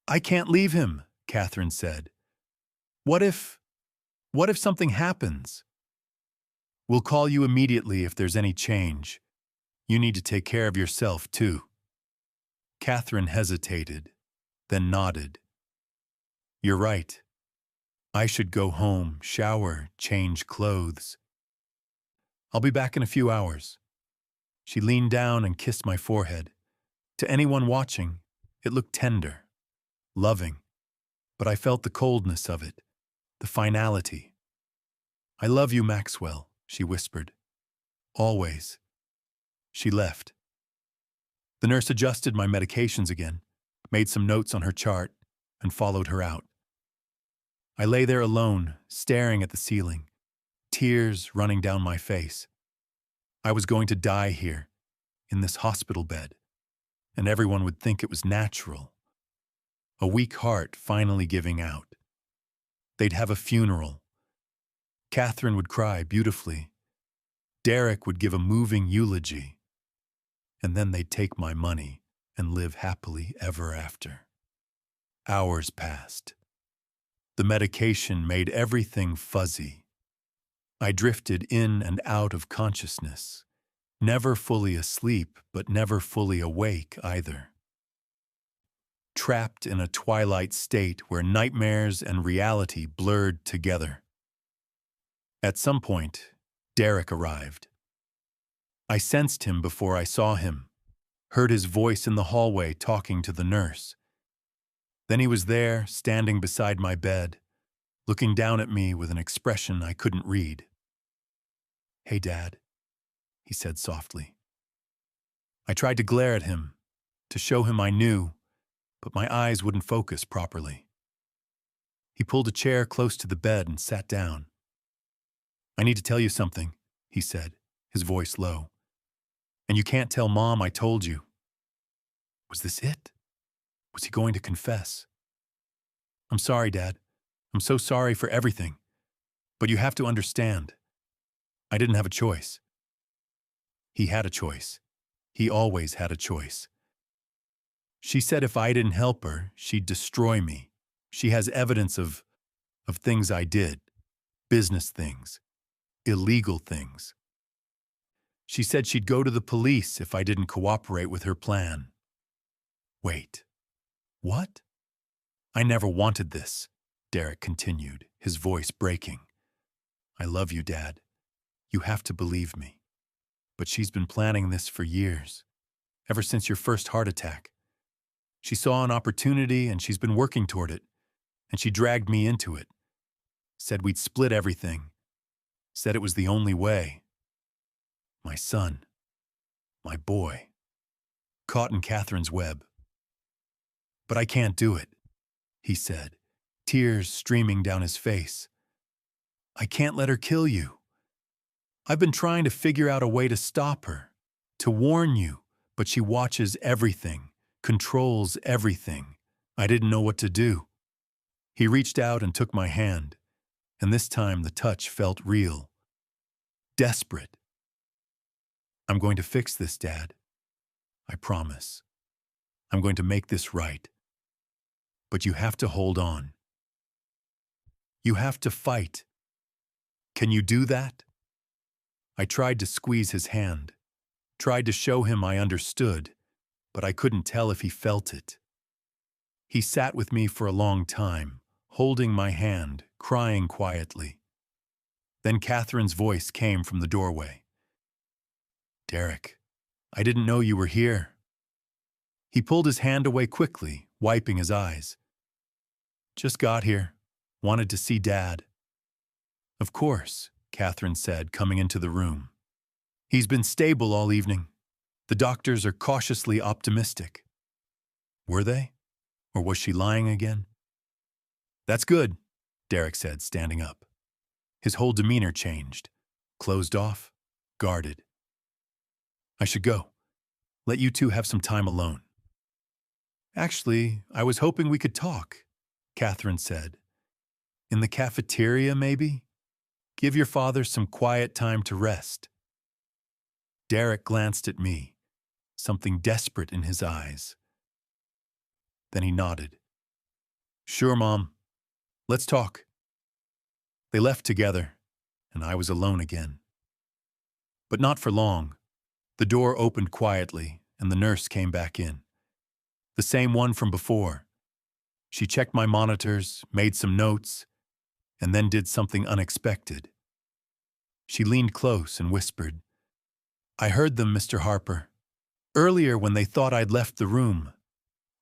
I can't leave him, Catherine said. What if something happens? We'll call you immediately if there's any change. You need to take care of yourself, too. Catherine hesitated, then nodded. You're right. I should go home, shower, change clothes. I'll be back in a few hours. She leaned down and kissed my forehead. To anyone watching, it looked tender, loving, but I felt the coldness of it, the finality. I love you, Maxwell, she whispered. Always. She left. The nurse adjusted my medications again, made some notes on her chart, and followed her out. I lay there alone, staring at the ceiling, tears running down my face. I was going to die here, in this hospital bed, and everyone would think it was natural. A weak heart finally giving out. They'd have a funeral. Catherine would cry beautifully. Derek would give a moving eulogy. And then they'd take my money and live happily ever after. Hours passed. The medication made everything fuzzy. I drifted in and out of consciousness, never fully asleep, but never fully awake either. Trapped in a twilight state where nightmares and reality blurred together. At some point, Derek arrived. I sensed him before I saw him, heard his voice in the hallway talking to the nurse. Then he was there, standing beside my bed, looking down at me with an expression I couldn't read. Hey, Dad, he said softly. I tried to glare at him, to show him I knew, but my eyes wouldn't focus properly. He pulled a chair close to the bed and sat down. I need to tell you something, he said, his voice low. And you can't tell Mom I told you. Was this it? Was he going to confess? I'm sorry, Dad. I'm so sorry for everything. But you have to understand. I didn't have a choice. He had a choice. He always had a choice. She said if I didn't help her, she'd destroy me. She has evidence of things I did. Business things. Illegal things. She said she'd go to the police if I didn't cooperate with her plan. Wait. What? I never wanted this, Derek continued, his voice breaking. I love you, Dad. You have to believe me. But she's been planning this for years, ever since your first heart attack. She saw an opportunity and she's been working toward it, and she dragged me into it. Said we'd split everything. Said it was the only way. My son. My boy. Caught in Catherine's web. But I can't do it, he said, tears streaming down his face. I can't let her kill you. I've been trying to figure out a way to stop her, to warn you, but she watches everything, controls everything. I didn't know what to do. He reached out and took my hand, and this time the touch felt real. Desperate. I'm going to fix this, Dad. I promise. I'm going to make this right. But you have to hold on. You have to fight. Can you do that? I tried to squeeze his hand, tried to show him I understood, but I couldn't tell if he felt it. He sat with me for a long time, holding my hand, crying quietly. Then Catherine's voice came from the doorway. Derek, I didn't know you were here. He pulled his hand away quickly, wiping his eyes. Just got here. Wanted to see Dad. Of course, Catherine said, coming into the room. He's been stable all evening. The doctors are cautiously optimistic. Were they? Or was she lying again? That's good, Derek said, standing up. His whole demeanor changed. Closed off, guarded. I should go. Let you two have some time alone. Actually, I was hoping we could talk, Catherine said. In the cafeteria, maybe? Give your father some quiet time to rest. Derek glanced at me, something desperate in his eyes. Then he nodded. Sure, Mom. Let's talk. They left together, and I was alone again. But not for long. The door opened quietly, and the nurse came back in. The same one from before. She checked my monitors, made some notes, and then did something unexpected. She leaned close and whispered, "I heard them, Mr. Harper. Earlier when they thought I'd left the room.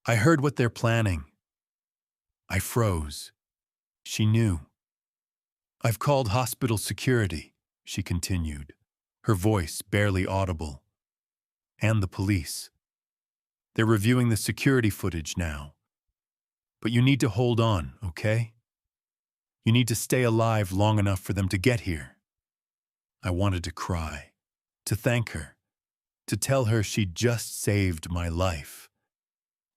I heard what they're planning." I froze. She knew. "I've called hospital security," she continued, her voice barely audible. "And the police. They're reviewing the security footage now. But you need to hold on, okay? You need to stay alive long enough for them to get here." I wanted to cry, to thank her, to tell her she'd just saved my life.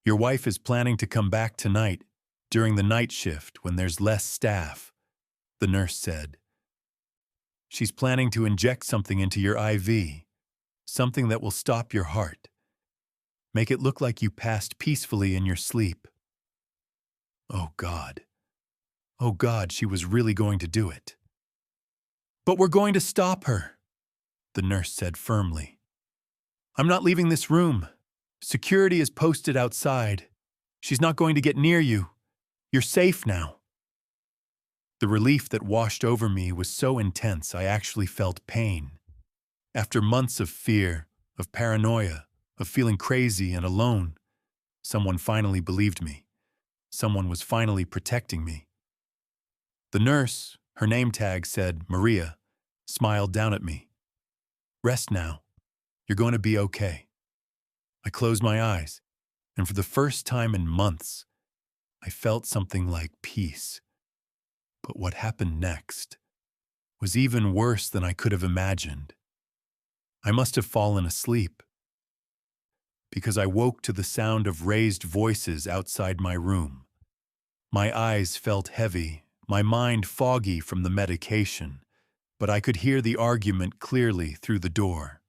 "Your wife is planning to come back tonight, during the night shift when there's less staff," the nurse said. "She's planning to inject something into your IV, something that will stop your heart. Make it look like you passed peacefully in your sleep." Oh God. Oh God, she was really going to do it. "But we're going to stop her," the nurse said firmly. "I'm not leaving this room. Security is posted outside. She's not going to get near you. You're safe now." The relief that washed over me was so intense I actually felt pain. After months of fear, of paranoia, of feeling crazy and alone, someone finally believed me. Someone was finally protecting me. The nurse, her name tag said Maria, smiled down at me. "Rest now. You're going to be okay." I closed my eyes, and for the first time in months, I felt something like peace. But what happened next was even worse than I could have imagined. I must have fallen asleep, because I woke to the sound of raised voices outside my room. My eyes felt heavy, my mind foggy from the medication, but I could hear the argument clearly through the door.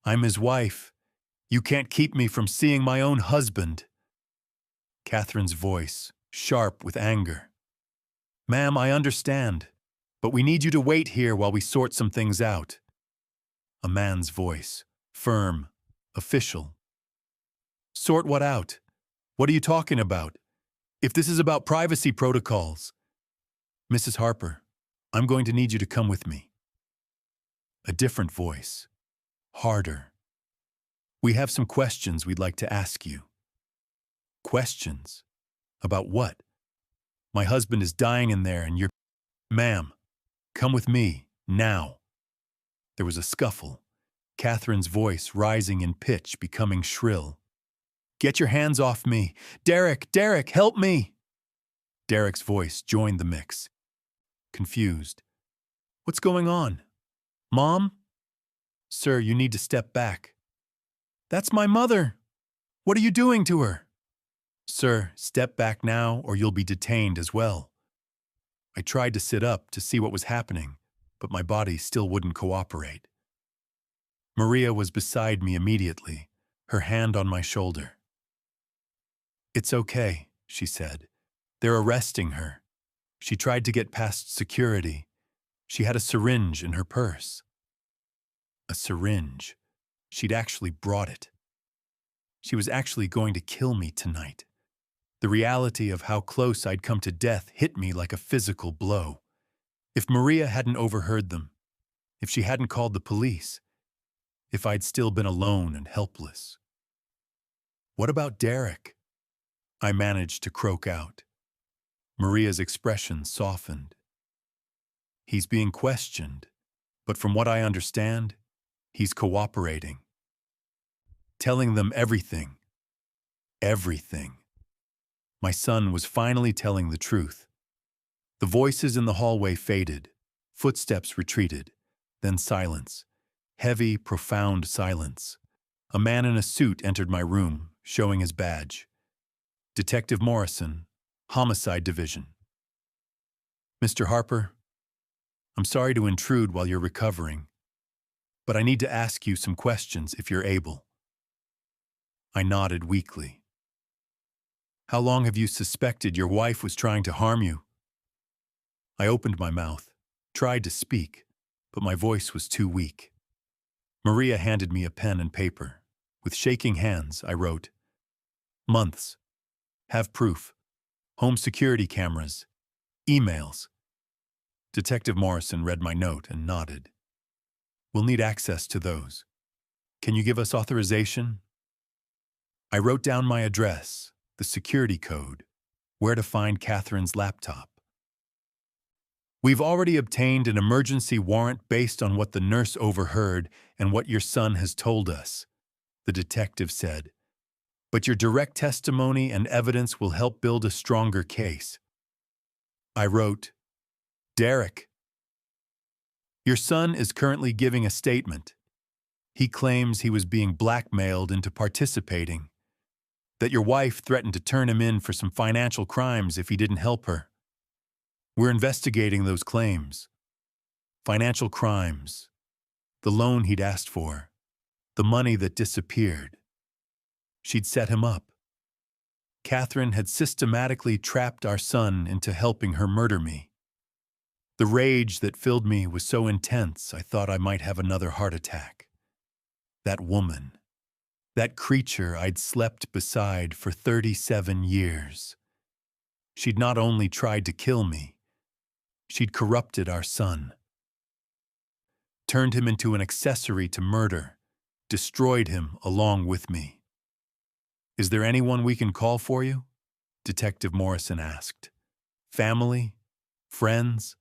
"I'm his wife. You can't keep me from seeing my own husband." Catherine's voice, sharp with anger. "Ma'am, I understand, but we need you to wait here while we sort some things out." A man's voice, firm, official. "Sort what out? What are you talking about? If this is about privacy protocols." "Mrs. Harper, I'm going to need you to come with me." A different voice, harder. "We have some questions we'd like to ask you." Questions? About what? "My husband is dying in there and you're—" "Ma'am, come with me, now." There was a scuffle, Catherine's voice rising in pitch, becoming shrill. "Get your hands off me! Derek, help me!" Derek's voice joined the mix. Confused. "What's going on? Mom?" "Sir, you need to step back." "That's my mother! What are you doing to her?" "Sir, step back now or you'll be detained as well." I tried to sit up to see what was happening, but my body still wouldn't cooperate. Maria was beside me immediately, her hand on my shoulder. "It's okay," she said. "They're arresting her. She tried to get past security. She had a syringe in her purse." A syringe. She'd actually brought it. She was actually going to kill me tonight. The reality of how close I'd come to death hit me like a physical blow. If Maria hadn't overheard them, if she hadn't called the police, if I'd still been alone and helpless. "What about Derek?" I managed to croak out. Maria's expression softened. "He's being questioned, but from what I understand, he's cooperating. Telling them everything. Everything." My son was finally telling the truth. The voices in the hallway faded, footsteps retreated, then silence. Heavy, profound silence. A man in a suit entered my room, showing his badge. "Detective Morrison, Homicide Division." "Mr. Harper, I'm sorry to intrude while you're recovering, but I need to ask you some questions if you're able." I nodded weakly. "How long have you suspected your wife was trying to harm you?" I opened my mouth, tried to speak, but my voice was too weak. Maria handed me a pen and paper. With shaking hands, I wrote, "Months. Have proof. Home security cameras. Emails." Detective Morrison read my note and nodded. "We'll need access to those. Can you give us authorization?" I wrote down my address, the security code, where to find Catherine's laptop. "We've already obtained an emergency warrant based on what the nurse overheard and what your son has told us," the detective said. "But your direct testimony and evidence will help build a stronger case." I wrote, "Derek, your son is currently giving a statement. He claims he was being blackmailed into participating, that your wife threatened to turn him in for some financial crimes if he didn't help her. We're investigating those claims. Financial crimes, the loan he'd asked for, the money that disappeared. She'd set him up. Catherine had systematically trapped our son into helping her murder me. The rage that filled me was so intense I thought I might have another heart attack. That woman, that creature I'd slept beside for 37 years. She'd not only tried to kill me, she'd corrupted our son. Turned him into an accessory to murder, destroyed him along with me. "Is there anyone we can call for you?" Detective Morrison asked. "Family? Friends?"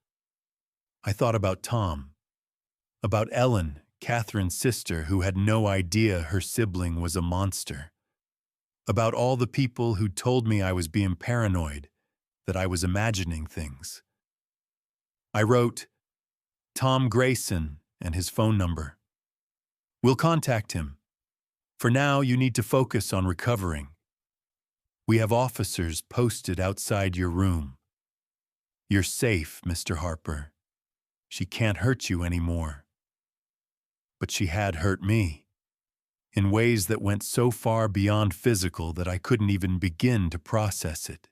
I thought about Tom, about Ellen, Catherine's sister, who had no idea her sibling was a monster, about all the people who'd told me I was being paranoid, that I was imagining things. I wrote, "Tom Grayson," and his phone number. "We'll contact him. For now, you need to focus on recovering. We have officers posted outside your room. You're safe, Mr. Harper. She can't hurt you anymore." But she had hurt me, in ways that went so far beyond physical that I couldn't even begin to process it.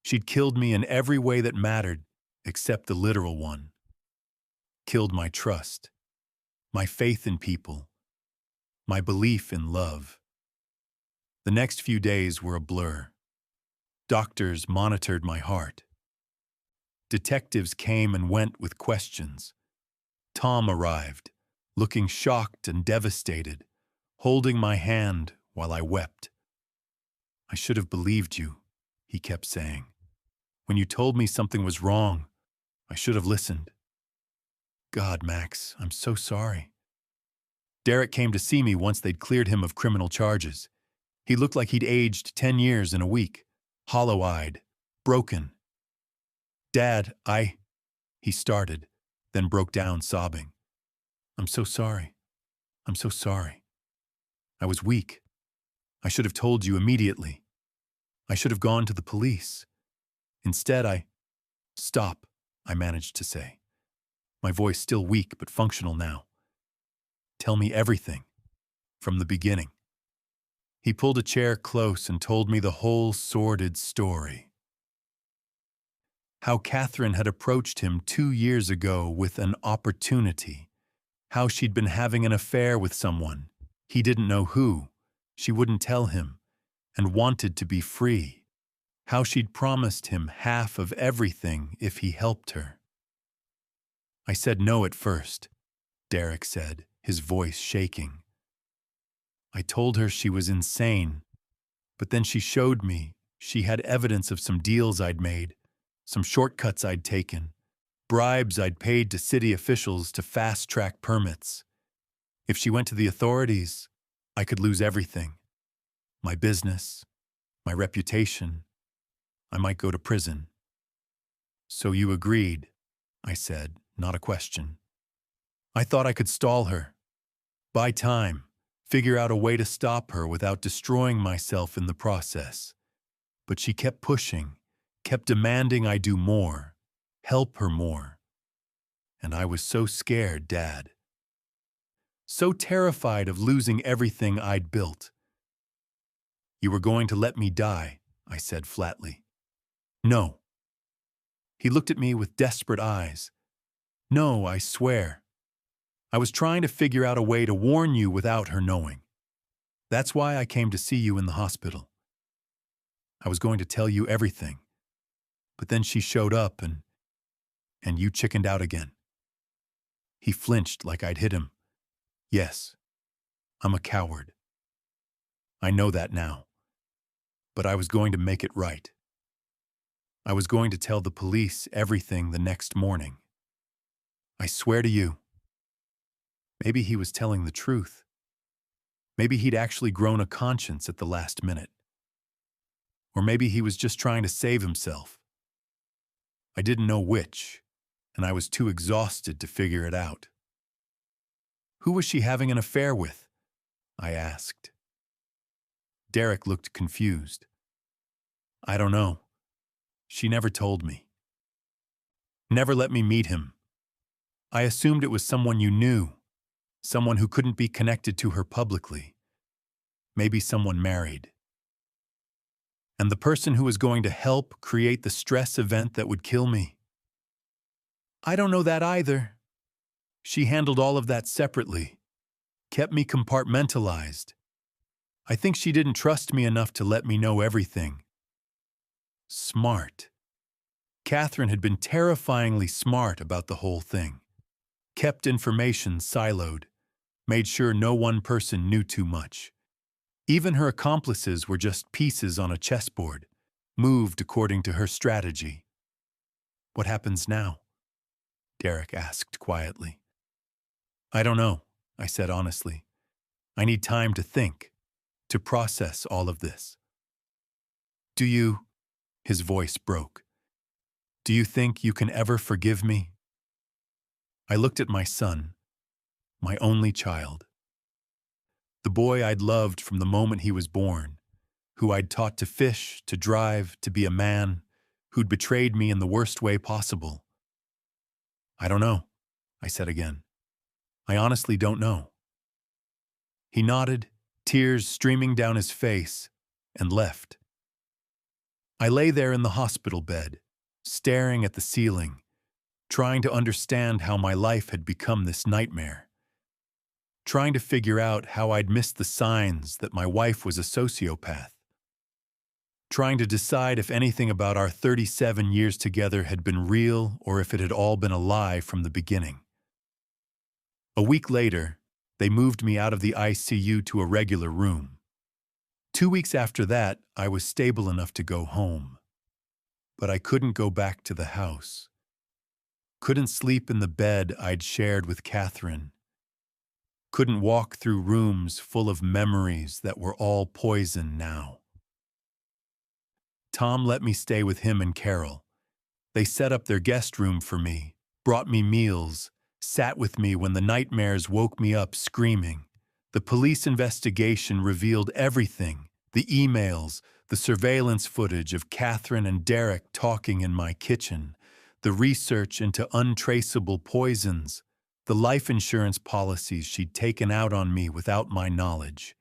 She'd killed me in every way that mattered, except the literal one. Killed my trust, my faith in people, my belief in love. The next few days were a blur. Doctors monitored my heart. Detectives came and went with questions. Tom arrived, looking shocked and devastated, holding my hand while I wept. "I should have believed you," he kept saying. "When you told me something was wrong, I should have listened." "God, Max, I'm so sorry." Derek came to see me once they'd cleared him of criminal charges. He looked like he'd aged 10 years in a week, hollow-eyed, broken. "Dad, he started, then broke down sobbing. "I'm so sorry. I'm so sorry. I was weak. I should have told you immediately. I should have gone to the police. Instead, Stop," I managed to say. My voice still weak but functional now. "Tell me everything, from the beginning." He pulled a chair close and told me the whole sordid story. How Catherine had approached him 2 years ago with an opportunity. How she'd been having an affair with someone. He didn't know who. She wouldn't tell him, and wanted to be free. How she'd promised him half of everything if he helped her. "I said no at first," Derek said, his voice shaking. "I told her she was insane, but then she showed me she had evidence of some deals I'd made, some shortcuts I'd taken, bribes I'd paid to city officials to fast-track permits. If she went to the authorities, I could lose everything. My business, my reputation. I might go to prison." "So you agreed," I said, not a question. I thought I could stall her, buy time, figure out a way to stop her without destroying myself in the process. But she kept pushing, kept demanding I do more, help her more. And I was so scared, Dad. So terrified of losing everything I'd built. "You were going to let me die," I said flatly. "No." He looked at me with desperate eyes. "No, I swear." I was trying to figure out a way to warn you without her knowing. That's why I came to see you in the hospital. I was going to tell you everything, but then she showed up and you chickened out again." He flinched like I'd hit him. "Yes, I'm a coward. I know that now. But I was going to make it right. I was going to tell the police everything the next morning. I swear to you." Maybe he was telling the truth. Maybe he'd actually grown a conscience at the last minute. Or maybe he was just trying to save himself. I didn't know which, and I was too exhausted to figure it out. "Who was she having an affair with?" I asked. Derek looked confused. "I don't know. She never told me. Never let me meet him. I assumed it was someone you knew, someone who couldn't be connected to her publicly. Maybe someone married. And the person who was going to help create the stress event that would kill me. I don't know that either. She handled all of that separately, kept me compartmentalized. I think she didn't trust me enough to let me know everything. Smart. Catherine had been terrifyingly smart about the whole thing. Kept information siloed, made sure no one person knew too much. Even her accomplices were just pieces on a chessboard, moved according to her strategy. "What happens now?" Derek asked quietly. "I don't know," I said honestly. "I need time to think, to process all of this." "Do you?" His voice broke. "Do you think you can ever forgive me?" I looked at my son, my only child. The boy I'd loved from the moment he was born, who I'd taught to fish, to drive, to be a man, who'd betrayed me in the worst way possible. "I don't know," I said again. "I honestly don't know." He nodded, tears streaming down his face, and left. I lay there in the hospital bed, staring at the ceiling, trying to understand how my life had become this nightmare. Trying to figure out how I'd missed the signs that my wife was a sociopath. Trying to decide if anything about our 37 years together had been real or if it had all been a lie from the beginning. A week later, they moved me out of the ICU to a regular room. 2 weeks after that, I was stable enough to go home. But I couldn't go back to the house. Couldn't sleep in the bed I'd shared with Catherine. Couldn't walk through rooms full of memories that were all poison now. Tom let me stay with him and Carol. They set up their guest room for me, brought me meals, sat with me when the nightmares woke me up screaming. The police investigation revealed everything, the emails, the surveillance footage of Catherine and Derek talking in my kitchen, the research into untraceable poisons, the life insurance policies she'd taken out on me without my knowledge,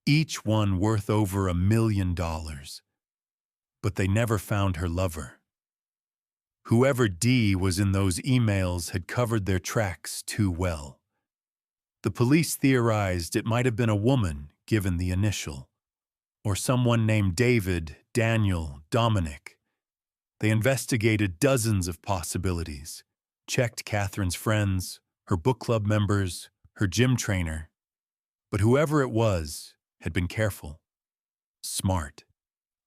each one worth over $1 million. But they never found her lover. Whoever D was in those emails had covered their tracks too well. The police theorized it might have been a woman, given the initial, or someone named David, Daniel, Dominic. They investigated dozens of possibilities, checked Catherine's friends, her book club members, her gym trainer. But whoever it was had been careful, smart,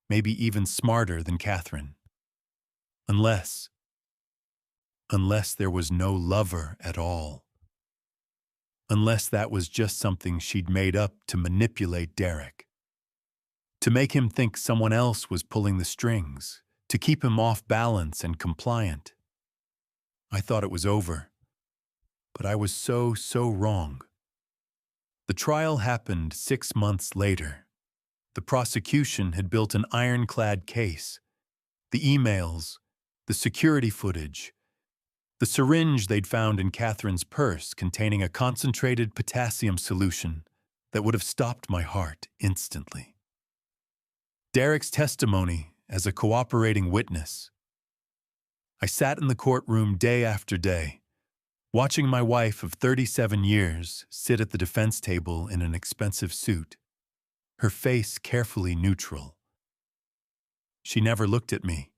maybe even smarter than Catherine. Unless there was no lover at all. Unless that was just something she'd made up to manipulate Derek. To make him think someone else was pulling the strings, to keep him off balance and compliant. I thought it was over. But I was so wrong. The trial happened 6 months later. The prosecution had built an ironclad case. The emails, the security footage, the syringe they'd found in Catherine's purse containing a concentrated potassium solution that would have stopped my heart instantly. Derek's testimony as a cooperating witness. I sat in the courtroom day after day, Watching my wife of 37 years sit at the defense table in an expensive suit, her face carefully neutral. She never looked at me,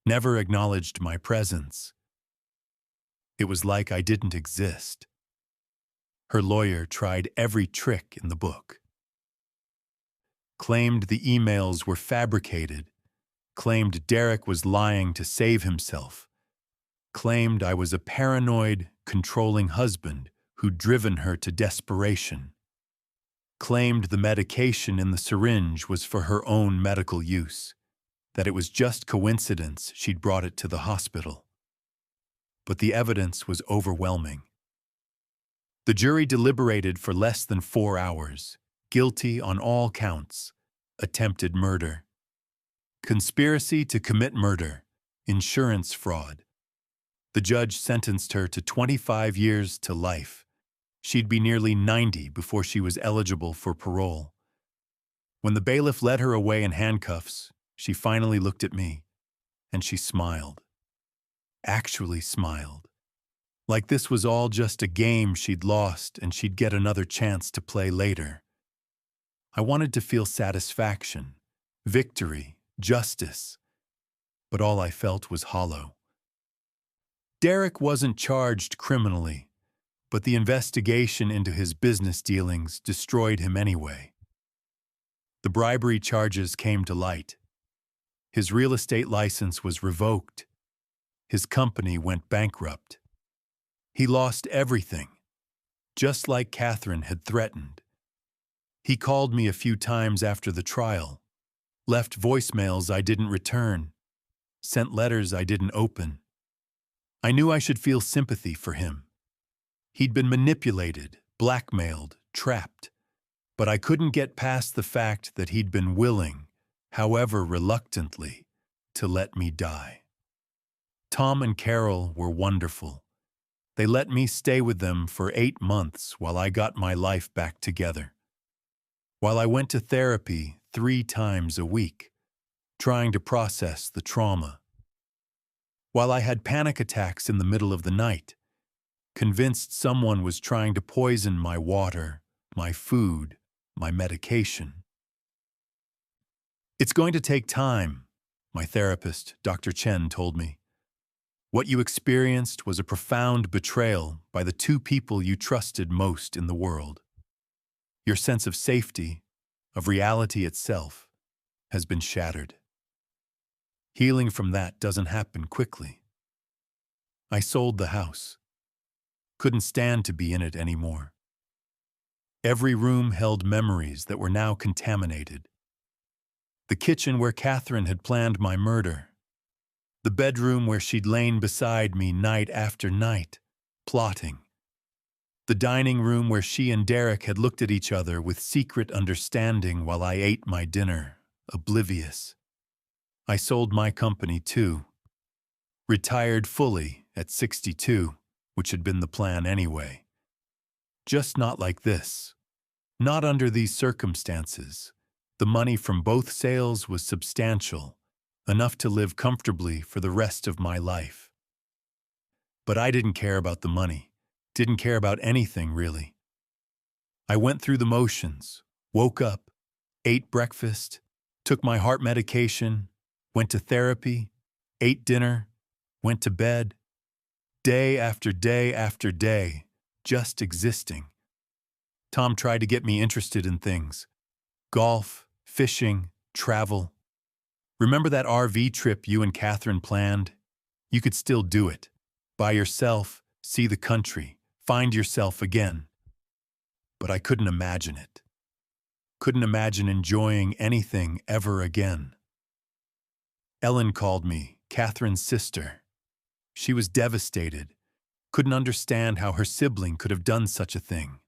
never acknowledged my presence. It was like I didn't exist. Her lawyer tried every trick in the book. Claimed the emails were fabricated, claimed Derek was lying to save himself, claimed I was a paranoid, controlling husband who'd driven her to desperation, claimed the medication in the syringe was for her own medical use, that it was just coincidence she'd brought it to the hospital. But the evidence was overwhelming. The jury deliberated for less than 4 hours, guilty on all counts: attempted murder, conspiracy to commit murder, insurance fraud. The judge sentenced her to 25 years to life. She'd be nearly 90 before she was eligible for parole. When the bailiff led her away in handcuffs, she finally looked at me, and she smiled. Actually smiled. Like this was all just a game she'd lost and she'd get another chance to play later. I wanted to feel satisfaction, victory, justice, but all I felt was hollow. Derek wasn't charged criminally, but the investigation into his business dealings destroyed him anyway. The bribery charges came to light. His real estate license was revoked. His company went bankrupt. He lost everything, just like Catherine had threatened. He called me a few times after the trial, left voicemails I didn't return, sent letters I didn't open. I knew I should feel sympathy for him. He'd been manipulated, blackmailed, trapped, but I couldn't get past the fact that he'd been willing, however reluctantly, to let me die. Tom and Carol were wonderful. They let me stay with them for 8 months while I got my life back together. While I went to therapy 3 times a week, trying to process the trauma. While I had panic attacks in the middle of the night, convinced someone was trying to poison my water, my food, my medication. It's going to take time, my therapist, Dr. Chen, told me. What you experienced was a profound betrayal by the 2 people you trusted most in the world. Your sense of safety, of reality itself, has been shattered. Healing from that doesn't happen quickly. I sold the house. Couldn't stand to be in it anymore. Every room held memories that were now contaminated. The kitchen where Catherine had planned my murder. The bedroom where she'd lain beside me night after night, plotting. The dining room where she and Derek had looked at each other with secret understanding while I ate my dinner, oblivious. I sold my company too. Retired fully at 62, which had been the plan anyway. Just not like this. Not under these circumstances. The money from both sales was substantial, enough to live comfortably for the rest of my life. But I didn't care about the money, didn't care about anything really. I went through the motions, woke up, ate breakfast, took my heart medication, went to therapy, ate dinner, went to bed, day after day after day, just existing. Tom tried to get me interested in things: golf, fishing, travel. Remember that RV trip you and Catherine planned? You could still do it. By yourself, see the country, find yourself again. But I couldn't imagine it. Couldn't imagine enjoying anything ever again. Ellen called me, Catherine's sister. She was devastated, couldn't understand how her sibling could have done such a thing.